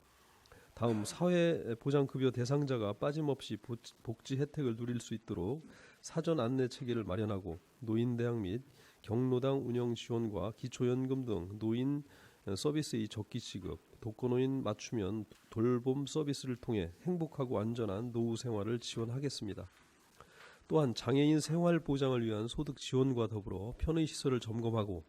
다음 사회보장급여 대상자가 빠짐없이 복지 혜택을 누릴 수 있도록 사전 안내 체계를 마련하고 노인대학 및 경로당 운영 지원과 기초연금 등 노인 서비스의 적기 지급, 독거노인 맞춤형 돌봄 서비스를 통해 행복하고 안전한 노후 생활을 지원하겠습니다. 또한 장애인 생활 보장을 위한 소득 지원과 더불어 편의시설을 점검하고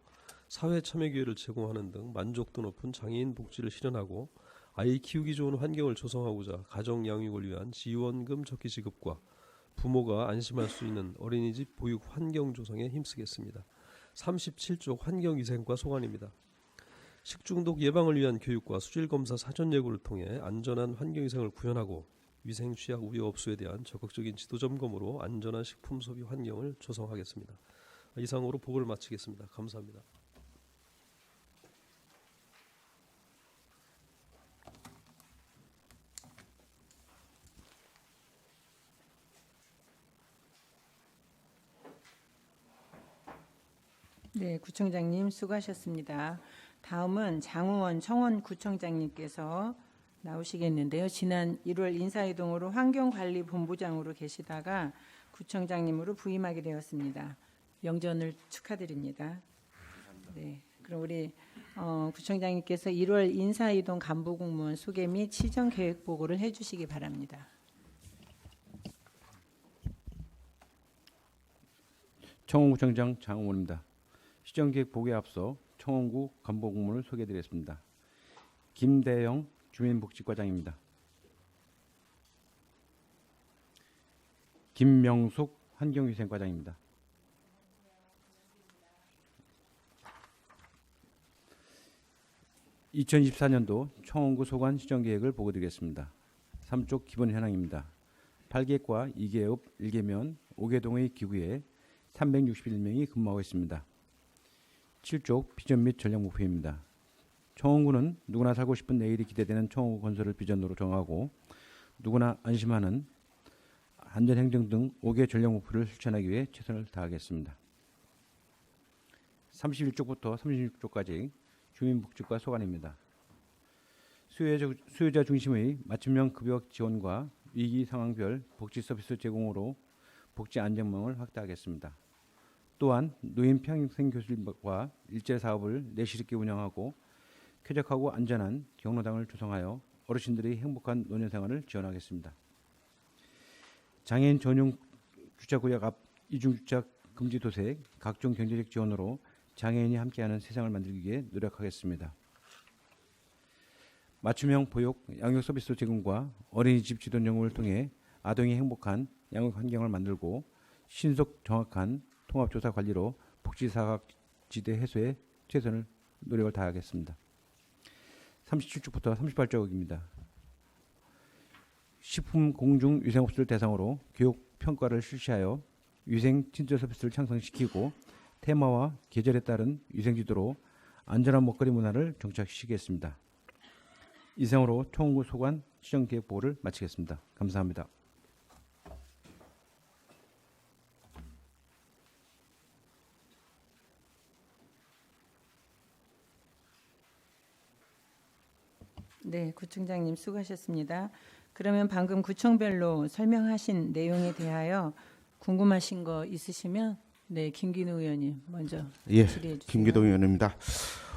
사회 참여 기회를 제공하는 등 만족도 높은 장애인 복지를 실현하고 아이 키우기 좋은 환경을 조성하고자 가정 양육을 위한 지원금 적기 지급과 부모가 안심할 수 있는 어린이집 보육 환경 조성에 힘쓰겠습니다. 37쪽 환경위생과 소관입니다. 식중독 예방을 위한 교육과 수질검사 사전 예고를 통해 안전한 환경위생을 구현하고 위생 취약 우려 업소에 대한 적극적인 지도 점검으로 안전한 식품 소비 환경을 조성하겠습니다. 이상으로 보고를 마치겠습니다. 감사합니다. 네, 구청장님 수고하셨습니다. 다음은 장우원 청원구청장님께서 나오시겠는데요. 지난 1월 인사이동으로 환경관리본부장으로 계시다가 구청장님으로 부임하게 되었습니다. 영전을 축하드립니다. 네, 그럼 우리 구청장님께서 1월 인사이동 간부공무원 소개 및 시정계획 보고를 해주시기 바랍니다. 청원구청장 장우원입니다. 시정계획 보고에 앞서 청원구 간부공무원을 소개해드리겠습니다. 김대영 주민복지과장입니다. 김명숙 환경위생과장입니다. (2024년도) 청원구 소관 시정계획을 보고드리겠습니다. 3쪽 기본 현황입니다. 8개과 2개업 1개면 5개동의 기구에 361명이 근무하고 있습니다. 7쪽 비전 및 전략 목표입니다. 청원구는 누구나 살고 싶은 내일이 기대되는 청원구 건설을 비전으로 정하고 누구나 안심하는 안전행정 등 5개 전략 목표를 실천하기 위해 최선을 다하겠습니다. 31쪽부터 36쪽까지 주민복지과 소관입니다. 수요자 중심의 맞춤형 급여 지원과 위기 상황별 복지 서비스 제공으로 복지 안전망을 확대하겠습니다. 또한 노인 평생교실과 일제 사업을 내실 있게 운영하고 쾌적하고 안전한 경로당을 조성하여 어르신들의 행복한 노년 생활을 지원하겠습니다. 장애인 전용 주차구역 앞 이중주차 금지 도색, 각종 경제적 지원으로 장애인이 함께하는 세상을 만들기 위해 노력하겠습니다. 맞춤형 보육, 양육 서비스 제공과 어린이집 지도 연구를 통해 아동이 행복한 양육 환경을 만들고 신속 정확한 통합조사 관리로 복지사각지대 해소에 최선을 노력을 다하겠습니다. 37쪽부터 38쪽입니다. 식품 공중 위생업소를 대상으로 교육 평가를 실시하여 위생 친절 서비스를 향상시키고 테마와 계절에 따른 위생 지도로 안전한 먹거리 문화를 정착시키겠습니다. 이상으로 청원구 소관 시정계획 보고를 마치겠습니다. 감사합니다. 네, 구청장님 수고하셨습니다. 그러면 방금 구청별로 설명하신 내용에 대하여 궁금하신 거 있으시면 네, 김기노 의원님 먼저 예, 질의해 주세요. 김기동 의원입니다.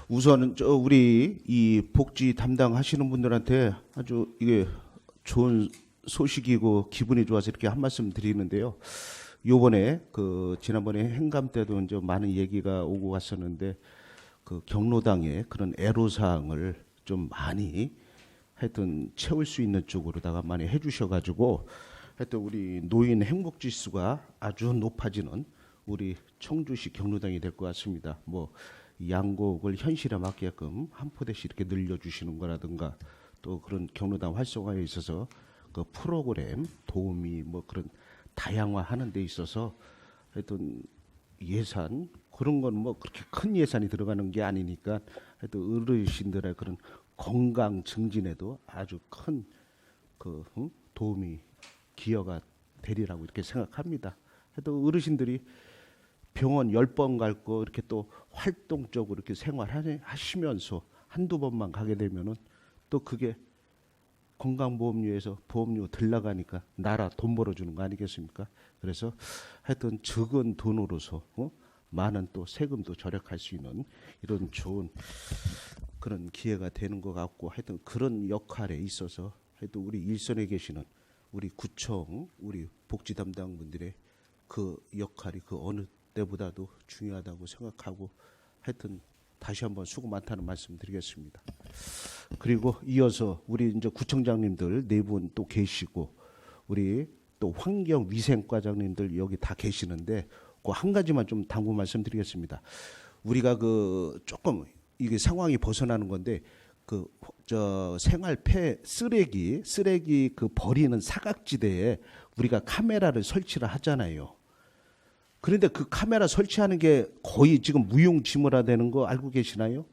우선 우리 이 복지 담당하시는 분들한테 아주 이게 좋은 소식이고 기분이 좋아서 이렇게 한 말씀 드리는데요. 요번에 지난번에 행감 때도 이제 많은 얘기가 오고 갔었는데 그 경로당에 그런 애로사항을 좀 많이 하여튼 채울 수 있는 쪽으로다가 많이 해주셔가지고 하여튼 우리 노인 행복 지수가 아주 높아지는 우리 청주시 경로당이 될 것 같습니다. 뭐 양곡을 현실에 맞게끔 한 포대씩 이렇게 늘려주시는 거라든가 또 그런 경로당 활성화에 있어서 그 프로그램 도움이 뭐 그런 다양화하는 데 있어서 하여튼 예산 그런 건 뭐 그렇게 큰 예산이 들어가는 게 아니니까 하여튼 어르신들의 그런 건강 증진에도 아주 큰 도움이 기여가 되리라고 이렇게 생각합니다. 하여튼 어르신들이 병원 10번 갈 거 이렇게 또 활동적으로 이렇게 생활하시면서 한두 번만 가게 되면은 또 그게 건강보험료에서 보험료 들나가니까 나라 돈 벌어주는 거 아니겠습니까? 그래서 하여튼 적은 돈으로서 많은 또 세금도 절약할 수 있는 이런 좋은 그런 기회가 되는 것 같고 하여튼 그런 역할에 있어서 하여튼 우리 일선에 계시는 우리 구청 우리 복지 담당분들의 그 역할이 그 어느 때보다도 중요하다고 생각하고 하여튼 다시 한번 수고 많다는 말씀 드리겠습니다. 그리고 이어서 우리 이제 구청장님들 네 분 또 계시고 우리 또 환경위생과장님들 여기 다 계시는데 그 한 가지만 좀 당부 말씀드리겠습니다. 우리가 조금 이게 상황이 벗어나는 건데 생활 쓰레기 버리는 사각지대에 우리가 카메라를 설치를 하잖아요. 그런데 그 카메라 설치하는 게 거의 지금 무용지물화되는 거 알고 계시나요?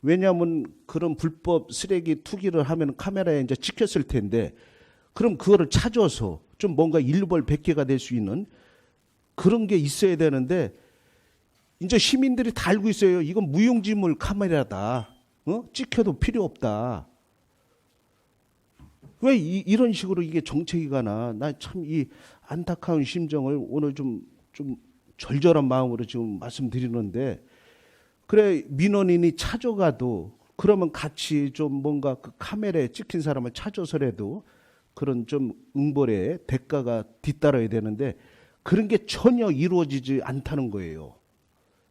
왜냐하면 그런 불법 쓰레기 투기를 하면 카메라에 이제 찍혔을 텐데 그럼 그거를 찾아서 좀 뭔가 일벌백계가 될 수 있는 그런 게 있어야 되는데 이제 시민들이 다 알고 있어요. 이건 무용지물 카메라다. 찍혀도 필요 없다. 왜 이런 식으로 이게 정책이 가나? 나 참 이 안타까운 심정을 오늘 좀 절절한 마음으로 지금 말씀드리는데, 그래 민원인이 찾아가도 그러면 같이 좀 뭔가 그 카메라에 찍힌 사람을 찾아서라도 그런 좀 응벌의 대가가 뒤따라야 되는데 그런 게 전혀 이루어지지 않다는 거예요.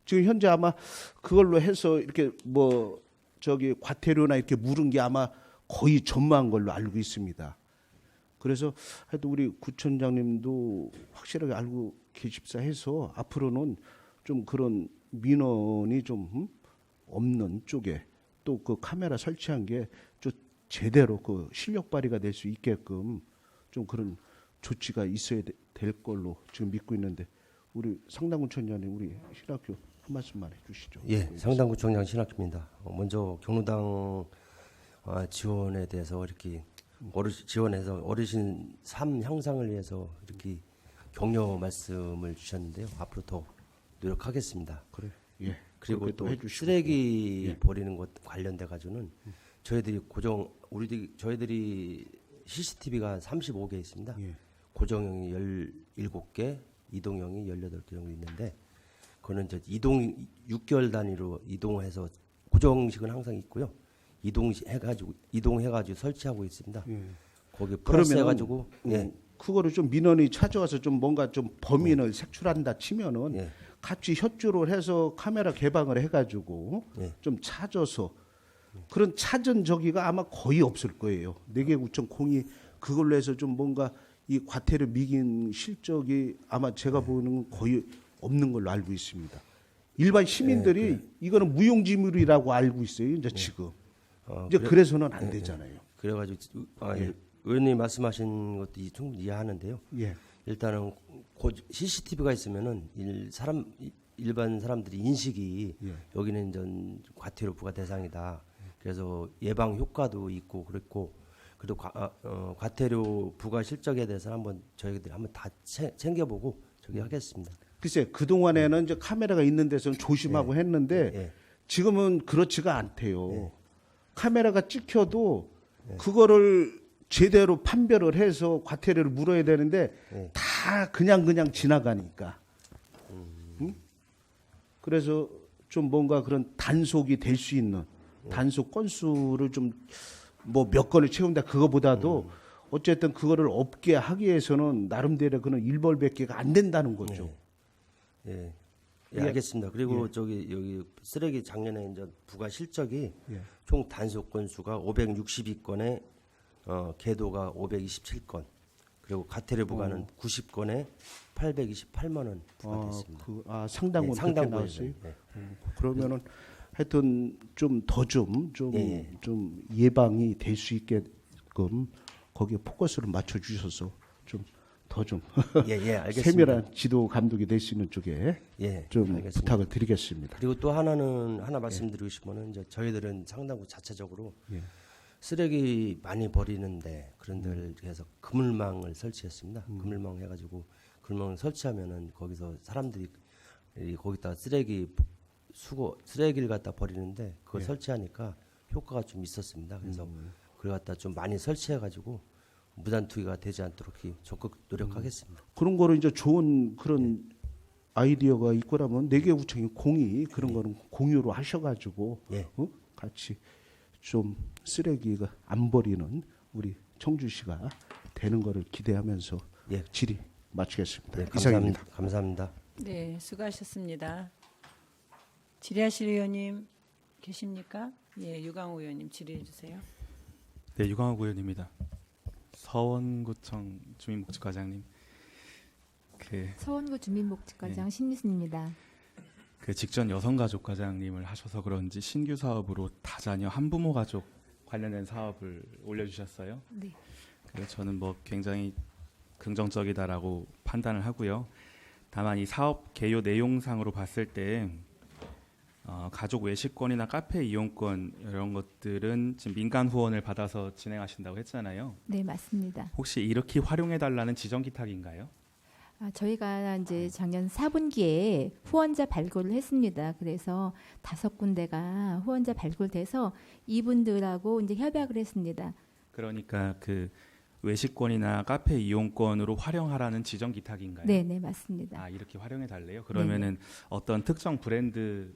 지금 현재 아마 그걸로 해서 이렇게 뭐 저기 과태료나 이렇게 물은 게 아마 거의 전무한 걸로 알고 있습니다. 그래서 하여튼 우리 구청장님도 확실하게 알고 계십사 해서 앞으로는 좀 그런 민원이 좀 없는 쪽에 또 그 카메라 설치한 게 좀 제대로 그 실력 발휘가 될 수 있게끔 좀 그런 조치가 있어야 될 걸로 지금 믿고 있는데, 우리 상당구청장님 우리 신학교 한 말씀만 해주시죠. 예, 상당구청장 신학규입니다. 먼저 경로당 지원에 대해서 이렇게 지원해서 어르신 삶 향상을 위해서 이렇게 격려 말씀을 주셨는데요. 앞으로 더 노력하겠습니다. 그래. 예. 그리고 또 해주시고. 쓰레기 예. 버리는 것 관련돼 가지고는 저희들이 저희들이 CCTV가 35개 있습니다. 예. 고정형이 17개, 이동형이 18개 정도 있는데, 그거는 이제 6개월 단위로 이동해서 고정식은 항상 있고요. 이동해가지고 설치하고 있습니다. 예. 거기 플러스 해가지고 그거를 좀 민원이 찾아와서 좀 뭔가 좀 범인을 색출한다 치면은 같이 협조를 해서 카메라 개방을 해가지고 좀 찾아서 그런 찾은 저기가 아마 거의 없을 거예요. 4개 구청 공이 그걸로 해서 좀 뭔가 이 과태료 미긴 실적이 아마 제가 보는 거의 없는 걸로 알고 있습니다. 일반 시민들이 이거는 무용지물이라고 알고 있어요. 이제 지금 이제 그래서는 안 되잖아요. 그래가지고 의원님 말씀하신 것도 충분히 이해하는데요. 예. 일단은 CCTV가 있으면은 일반 사람들이 인식이 여기는 전 과태료 부과 대상이다. 그래서 예방 효과도 있고 그랬고, 그리고 과태료 부과 실적에 대해서 한번 저희들이 한번 다 챙겨보고 저기 하겠습니다. 글쎄 그 동안에는 이제 카메라가 있는 데서는 조심하고 했는데 지금은 그렇지가 않대요. 카메라가 찍혀도 그거를 제대로 판별을 해서 과태료를 물어야 되는데 다 그냥 지나가니까. 응? 그래서 좀 뭔가 그런 단속이 될 수 있는 단속 건수를 좀 뭐 몇 건을 채운다 그거보다도 어쨌든 그거를 없게 하기 위해서는 나름대로 그런 일벌백계가 안 된다는 거죠. 예, 알겠습니다. 그리고 여기 쓰레기 작년에 이제 부과 실적이 총 단속 건수가 562건에 계도가 527건, 그리고 과태료 부과는 90건에 828만 원 부과됐습니다. 상당은 그렇게 나왔어요. 그러면은 하여튼 좀 더 좀 예방이 될 수 있게끔 거기에 포커스를 맞춰 주셔서 좀 더 좀 알겠습니다. 세밀한 지도 감독이 될 수 있는 쪽에 좀 알겠습니다. 부탁을 드리겠습니다. 그리고 또 하나 말씀드리고 싶으면 이제 저희들은 상당구 자체적으로 쓰레기 많이 버리는데 그런 데를 해서 그물망을 설치했습니다. 그물망 해가지고 그물망을 설치하면은 거기서 사람들이 거기다 쓰레기를 갖다 버리는데 그걸 설치하니까 효과가 좀 있었습니다. 그래서 그걸 갖다 좀 많이 설치해가지고 무단투기가 되지 않도록 적극 노력하겠습니다. 그런 거를 이제 좋은 그런 아이디어가 있고라면 4개 구청이 공이 그런 거는 공유로 하셔가지고 같이 좀 쓰레기가 안 버리는 우리 청주시가 되는 거를 기대하면서 질의 마치겠습니다. 이상입니다. 감사합니다. 네, 수고하셨습니다. 질의하실 의원님 계십니까? 예, 유강호 의원님 질의해 주세요. 네, 유강호 의원입니다. 서원구청 주민복지과장님. 서원구 주민복지과장 신미순입니다. 직전 여성가족과장님을 하셔서 그런지 신규 사업으로 다자녀 한부모 가족 관련된 사업을 올려주셨어요. 네. 그래서 저는 굉장히 긍정적이다라고 판단을 하고요. 다만 이 사업 개요 내용상으로 봤을 때 가족 외식권이나 카페 이용권 이런 것들은 지금 민간 후원을 받아서 진행하신다고 했잖아요. 네, 맞습니다. 혹시 이렇게 활용해달라는 지정 기탁인가요? 저희가 이제 작년 4분기에 후원자 발굴을 했습니다. 그래서 5군데가 후원자 발굴돼서 이분들하고 이제 협약을 했습니다. 그러니까 그 외식권이나 카페 이용권으로 활용하라는 지정 기탁인가요? 네, 네, 맞습니다. 아, 이렇게 활용해 달래요? 그러면은 어떤 특정 브랜드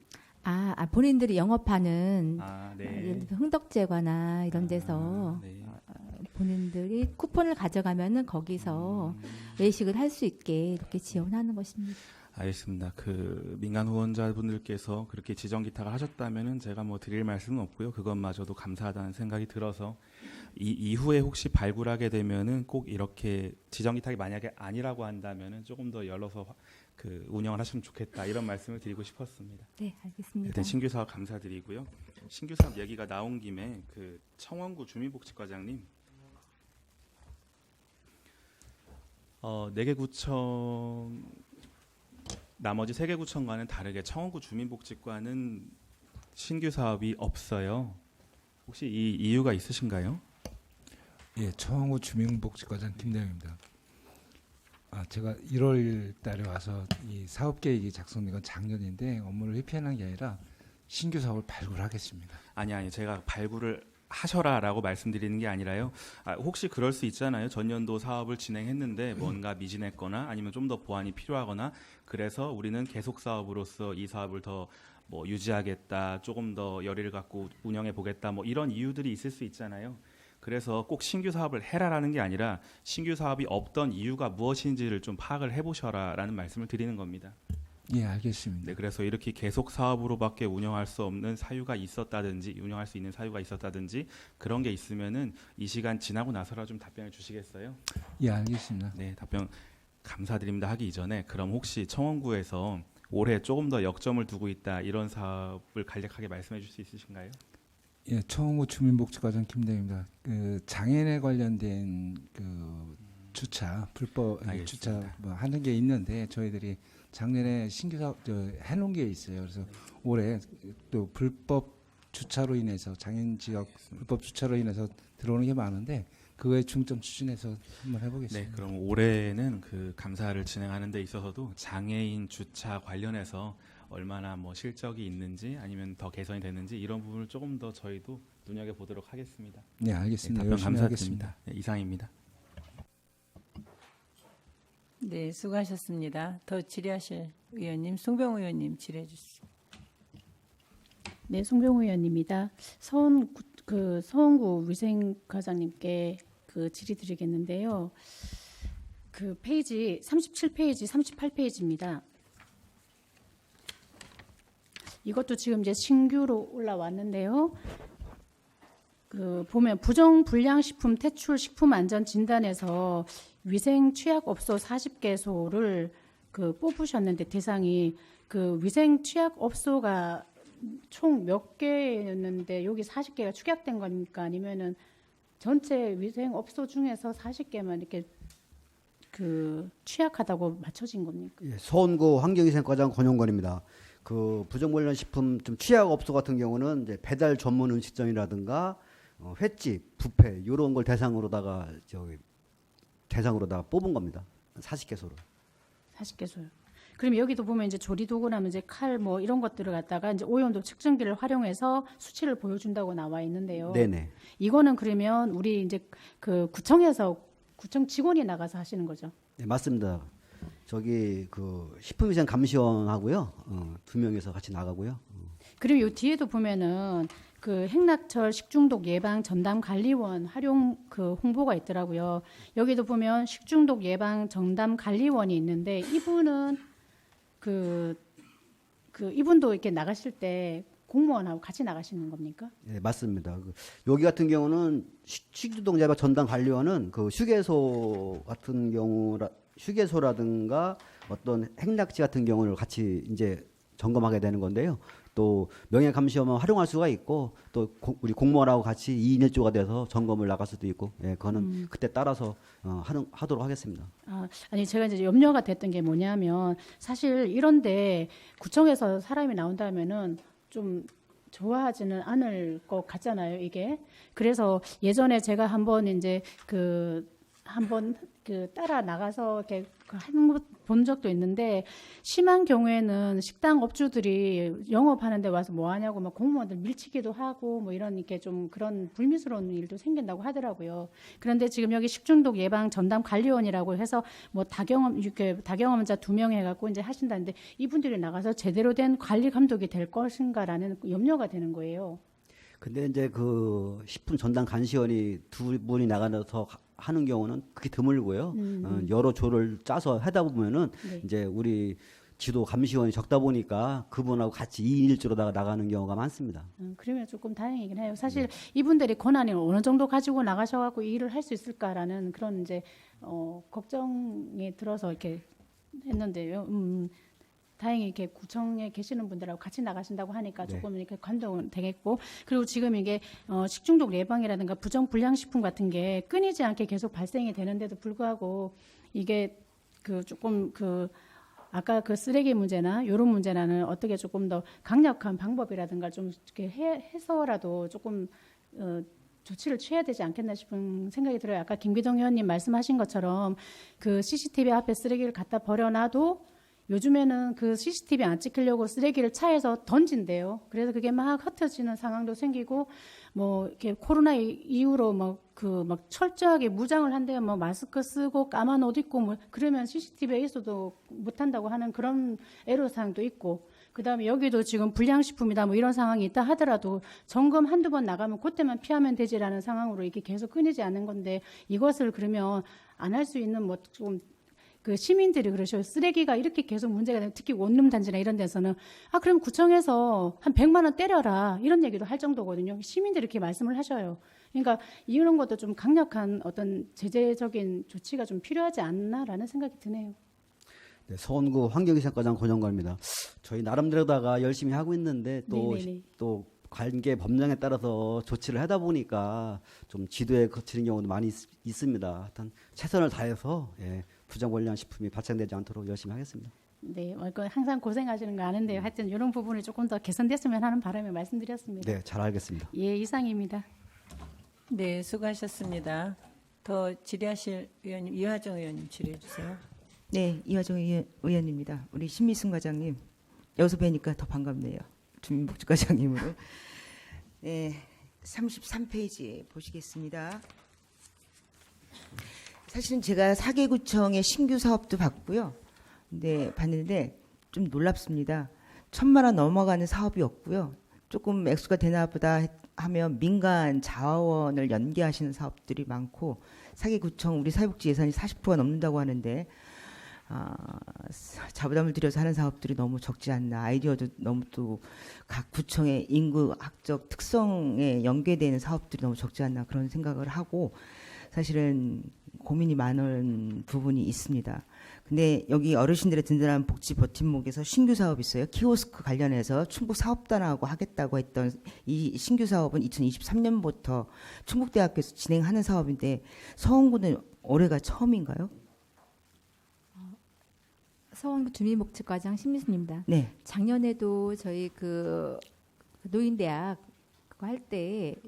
본인들이 영업하는 네. 예를 들어 흥덕제과나 이런 데서 본인들이 쿠폰을 가져가면은 거기서 외식을 할 수 있게 이렇게 지원하는 것입니다. 알겠습니다. 그 민간 후원자분들께서 그렇게 지정 기탁을 하셨다면은 제가 뭐 드릴 말씀은 없고요. 그것마저도 감사하다는 생각이 들어서 이후에 혹시 발굴하게 되면은 꼭 이렇게 지정 기탁이 만약에 아니라고 한다면은 조금 더 열어서 그 운영을 하시면 좋겠다 이런 말씀을 드리고 싶었습니다. 네, 알겠습니다. 일단 신규 사업 감사드리고요. 신규 사업 얘기가 나온 김에 그 청원구 주민복지과장님, 4개 구청 나머지 3개 구청과는 다르게 청원구 주민복지과는 신규 사업이 없어요. 혹시 이 이유가 있으신가요? 예, 청원구 주민복지과장 김대영입니다. 제가 1월 달에 와서 이 사업 계획이 작성된 건 작년인데 업무를 회피하는 게 아니라 신규 사업을 발굴하겠습니다. 아니 제가 발굴을 하셔라라고 말씀드리는 게 아니라요. 혹시 그럴 수 있잖아요. 전년도 사업을 진행했는데 뭔가 미진했거나 아니면 좀 더 보완이 필요하거나 그래서 우리는 계속 사업으로서 이 사업을 더 뭐 유지하겠다, 조금 더 열의를 갖고 운영해 보겠다, 뭐 이런 이유들이 있을 수 있잖아요. 그래서 꼭 신규 사업을 해라라는 게 아니라 신규 사업이 없던 이유가 무엇인지를 좀 파악을 해보셔라라는 말씀을 드리는 겁니다. 예, 알겠습니다. 네, 그래서 이렇게 계속 사업으로밖에 운영할 수 없는 사유가 있었다든지 운영할 수 있는 사유가 있었다든지 그런 게 있으면은 이 시간 지나고 나서라 좀 답변을 주시겠어요? 예, 알겠습니다. 네, 답변 감사드립니다 하기 이전에 그럼 혹시 청원구에서 올해 조금 더 역점을 두고 있다 이런 사업을 간략하게 말씀해 줄 수 있으신가요? 예, 청원구 주민복지과장 김대입니다. 그 장애인에 관련된 그 주차 불법 주차 뭐 하는 게 있는데 저희들이 작년에 신규 사업 해놓은 게 있어요. 그래서 올해 또 불법 주차로 인해서 장애인 지역 불법 주차로 인해서 들어오는 게 많은데 그거에 중점 추진해서 한번 해보겠습니다. 네, 그럼 올해는 그 감사를 진행하는 데 있어서도 장애인 주차 관련해서 얼마나 뭐 실적이 있는지 아니면 더 개선이 됐는지 이런 부분을 조금 더 저희도 눈여겨 보도록 하겠습니다. 네, 알겠습니다. 네, 답변 열심히 감사드립니다. 하겠습니다. 네, 이상입니다. 네, 수고하셨습니다. 더 질의하실 의원님, 송병호 의원님 질의해 주시죠. 네, 송병호 의원입니다. 서원구 위생과장님께 그 질의드리겠는데요. 그 페이지 37페이지, 38페이지입니다. 이것도 지금 이제 신규로 올라왔는데요. 그 보면 부정 불량 식품 퇴출 식품 안전 진단에서 위생 취약업소 40개소를 그 뽑으셨는데 대상이 그 위생 취약업소가 총 몇 개였는데 여기 40개가 축약된 겁니까? 아니면은 전체 위생업소 중에서 40개만 이렇게 그 취약하다고 맞춰진 겁니까? 예, 서원구 환경위생과장 권용건입니다. 그 부정불량 식품 좀 취약업소 같은 경우는 이제 배달 전문 음식점이라든가 횟집, 뷔페 이런 걸 대상으로다가 뽑은 겁니다. 40개소로. 40개소요. 그럼 여기도 보면 이제 조리도구라면 이제 칼 뭐 이런 것들을 갖다가 이제 오염도 측정기를 활용해서 수치를 보여준다고 나와 있는데요. 네네. 이거는 그러면 우리 이제 그 구청에서 구청 직원이 나가서 하시는 거죠? 네, 맞습니다. 저기 그 식품위생 감시원하고요, 2명이서 같이 나가고요. 그리고 요 뒤에도 보면은 그 행락철 식중독 예방 전담 관리원 활용 그 홍보가 있더라고요. 여기도 보면 식중독 예방 전담 관리원이 있는데 이분은 이분도 이렇게 나가실 때 공무원하고 같이 나가시는 겁니까? 네, 맞습니다. 여기 같은 경우는 식중독 예방 전담 관리원은 그 휴게소 같은 휴게소라든가 어떤 행락지 같은 경우를 같이 이제 점검하게 되는 건데요. 또 명예감시원만 활용할 수가 있고 또 우리 공무원하고 같이 2인 1조가 돼서 점검을 나갈 수도 있고, 예, 그거는 그때 따라서 하도록 하겠습니다. 아니 제가 이제 염려가 됐던 게 뭐냐면 사실 이런데 구청에서 사람이 나온다면은 좀 좋아하지는 않을 것 같잖아요, 이게. 그래서 예전에 제가 한번 이제 한번 따라 나가서 이렇게 하는 것 본 적도 있는데 심한 경우에는 식당 업주들이 영업하는데 와서 뭐 하냐고 막 공무원들 밀치기도 하고 뭐 이런 이렇게 좀 그런 불미스러운 일도 생긴다고 하더라고요. 그런데 지금 여기 식중독 예방 전담 관리원이라고 해서 뭐 다경험자 2명 해갖고 이제 하신다는데 이분들이 나가서 제대로 된 관리 감독이 될 것인가라는 염려가 되는 거예요. 근데 이제 그 식품 전담 감시원이 2분이 나가서 하는 경우는 그게 드물고요. 여러 조를 짜서 하다 보면은 네. 이제 우리 지도 감시원이 적다 보니까 그분하고 같이 2인 1조로 나가는 경우가 많습니다. 그러면 조금 다행이긴 해요. 사실 이분들이 권한이 어느 정도 가지고 나가셔갖고 이 일을 할 수 있을까라는 그런 이제 걱정이 들어서 이렇게 했는데요. 다행히 이렇게 구청에 계시는 분들하고 같이 나가신다고 하니까 조금 이렇게 감동은 되겠고, 그리고 지금 이게 식중독 예방이라든가 부정 불량식품 같은 게 끊이지 않게 계속 발생이 되는데도 불구하고 이게 그 조금 그 아까 그 쓰레기 문제나 이런 문제나는 어떻게 조금 더 강력한 방법이라든가 좀 이렇게 해서라도 조금 조치를 취해야 되지 않겠나 싶은 생각이 들어요. 아까 김기동 의원님 말씀하신 것처럼 그 CCTV 앞에 쓰레기를 갖다 버려놔도 요즘에는 그 CCTV 안 찍히려고 쓰레기를 차에서 던진대요. 그래서 그게 막 흩어지는 상황도 생기고, 뭐 이렇게 코로나 이후로 막 철저하게 무장을 한대요. 뭐 마스크 쓰고 까만 옷 입고 뭐 그러면 CCTV에 있어도 못한다고 하는 그런 애로사항도 있고, 그다음에 여기도 지금 불량식품이다 뭐 이런 상황이 있다 하더라도 점검 한두 번 나가면 그때만 피하면 되지라는 상황으로 이게 계속 끊이지 않는 건데, 이것을 그러면 안 할 수 있는 뭐 좀 그 시민들이 그러셔요. 쓰레기가 이렇게 계속 문제가 되면 특히 원룸 단지나 이런 데서는 그럼 구청에서 한 100만 원 때려라 이런 얘기도 할 정도거든요. 시민들이 이렇게 말씀을 하셔요. 그러니까 이런 것도 좀 강력한 어떤 제재적인 조치가 좀 필요하지 않나라는 생각이 드네요. 네, 서원구 환경이사과장 권영걸입니다. 저희 나름대로다가 열심히 하고 있는데 또 관계 법령에 따라서 조치를 하다 보니까 좀 지도에 거치는 경우도 많이 있습니다. 하여튼 최선을 다해서 부정불량 식품이 발생되지 않도록 열심히 하겠습니다. 네, 항상 고생하시는 거 아는데요. 하여튼 이런 부분이 조금 더 개선됐으면 하는 바람에 말씀드렸습니다. 네, 잘 알겠습니다. 예, 이상입니다. 네, 수고하셨습니다. 더 질의하실 의원님, 이화정 의원님 질의해 주세요. 네, 이화정 의원입니다. 우리 신미승 과장님 여기서 뵈니까 더 반갑네요. 주민복지과장님으로. 네, 33페이지 보시겠습니다. 사실은 제가 사계구청의 신규 사업도 봤고요. 근데 봤는데 좀 놀랍습니다. 1,000만 원 넘어가는 사업이었고요. 조금 액수가 되나 보다 하면 민간 자원을 연계하시는 사업들이 많고, 사계구청 우리 사회복지 예산이 40%가 넘는다고 하는데 자부담을 들여서 하는 사업들이 너무 적지 않나. 아이디어도 너무 또 각 구청의 인구학적 특성에 연계되는 사업들이 너무 적지 않나 그런 생각을 하고, 사실은 고민이 많은 부분이 있습니다. 근데 여기 어르신들의 든든한 복지 버팀목에서 신규 사업이 있어요. 키오스크 관련해서 충북 사업단하고 하겠다고 했던 이 신규 사업은 2023년부터 충북대학교에서 진행하는 사업인데, 서원구는 올해가 처음인가요? 서원구 주민복지과장 신미순입니다. 네. 작년에도 저희 그 노인대학 그거 할 때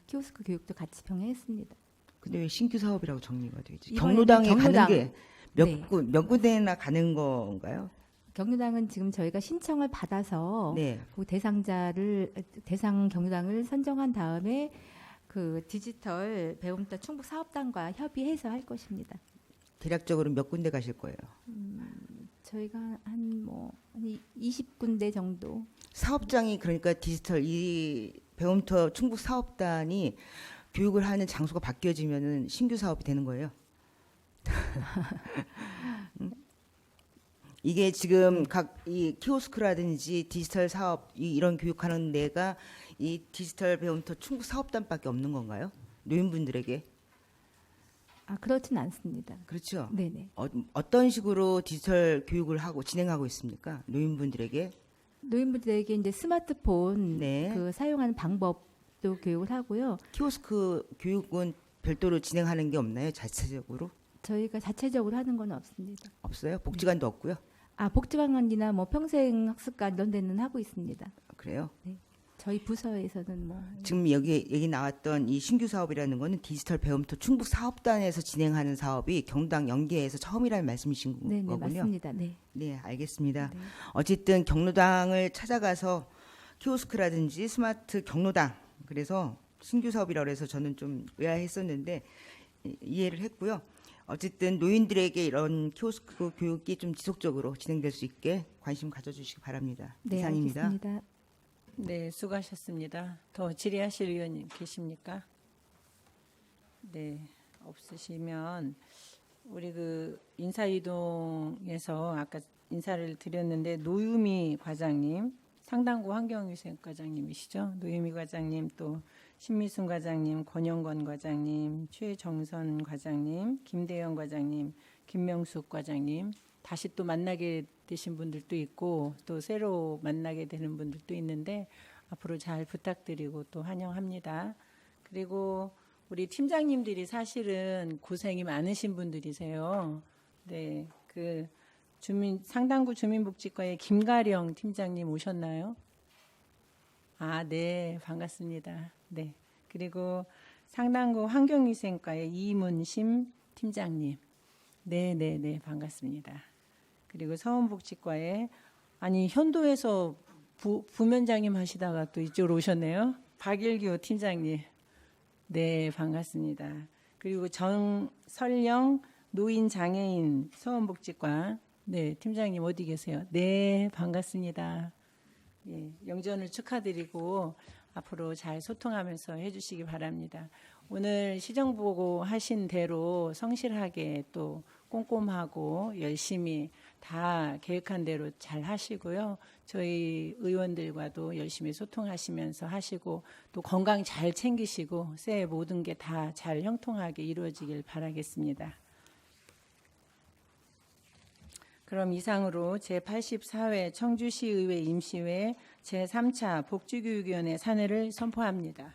키오스크 교육도 같이 병행했습니다. 근데 왜 신규 사업이라고 정리가 되지? 이번에는 경로당에 가는 게 네. 몇 군데나 가는 건가요? 경로당은 지금 저희가 신청을 받아서 그 대상 경로당을 선정한 다음에 그 디지털 배움터 충북 사업단과 협의해서 할 것입니다. 대략적으로 몇 군데 가실 거예요? 저희가 한 20군데 정도. 사업장이 그러니까 디지털 이 배움터 충북 사업단이 교육을 하는 장소가 바뀌어지면은 신규 사업이 되는 거예요. 이게 지금 각 이 키오스크라든지 디지털 사업 이런 교육하는 데가 이 디지털 배움터 충북 사업단밖에 없는 건가요? 노인분들에게? 그렇진 않습니다. 그렇죠. 네네. 어떤 식으로 디지털 교육을 하고 진행하고 있습니까? 노인분들에게 이제 스마트폰 그 사용하는 방법도 교육을 하고요. 키오스크 교육은 별도로 진행하는 게 없나요? 자체적으로? 저희가 자체적으로 하는 건 없습니다. 없어요? 복지관도 없고요? 복지관이나 평생학습관 이런 데는 하고 있습니다. 그래요? 네. 저희 부서에서는 뭐 지금 여기 얘기 나왔던 이 신규 사업이라는 거는 디지털 배움터 충북 사업단에서 진행하는 사업이 경당 연계에서 처음이라는 말씀이신 네, 거군요. 맞습니다. 네. 네, 알겠습니다. 어쨌든 경로당을 찾아가서 키오스크라든지 스마트 경로당, 그래서 신규 사업이라고 해서 저는 좀 의아했었는데 이해를 했고요. 어쨌든 노인들에게 이런 키오스크 교육이 좀 지속적으로 진행될 수 있게 관심 가져주시기 바랍니다. 네, 이상입니다. 알겠습니다. 네, 수고하셨습니다. 더 질의하실 의원님 계십니까? 네, 없으시면 우리 그 인사이동에서 아까 인사를 드렸는데 노유미 과장님, 상당구 환경위생과장님이시죠? 노유미 과장님, 또 신미순 과장님, 권영건 과장님, 최정선 과장님, 김대영 과장님, 김명숙 과장님, 다시 또 만나게 되신 분들도 있고 또 새로 만나게 되는 분들도 있는데 앞으로 잘 부탁드리고 또 환영합니다. 그리고 우리 팀장님들이 사실은 고생이 많으신 분들이세요. 네, 그 상당구 주민복지과의 김가령 팀장님 오셨나요? 아, 네, 반갑습니다. 네, 그리고 상당구 환경위생과의 이문심 팀장님, 네, 반갑습니다. 그리고 서원복지과에 아니 현도에서 부면장님 하시다가 또 이쪽으로 오셨네요. 박일규 팀장님, 네, 반갑습니다. 그리고 정설영 노인장애인 서원복지과, 네, 팀장님 어디 계세요? 네, 반갑습니다. 예, 영전을 축하드리고 앞으로 잘 소통하면서 해주시기 바랍니다. 오늘 시정보고 하신 대로 성실하게 또 꼼꼼하고 열심히 다 계획한 대로 잘 하시고요. 저희 의원들과도 열심히 소통하시면서 하시고 또 건강 잘 챙기시고 새해 모든 게 다 잘 형통하게 이루어지길 바라겠습니다. 그럼 이상으로 제84회 청주시의회 임시회 제3차 복지교육위원회 산회를 선포합니다.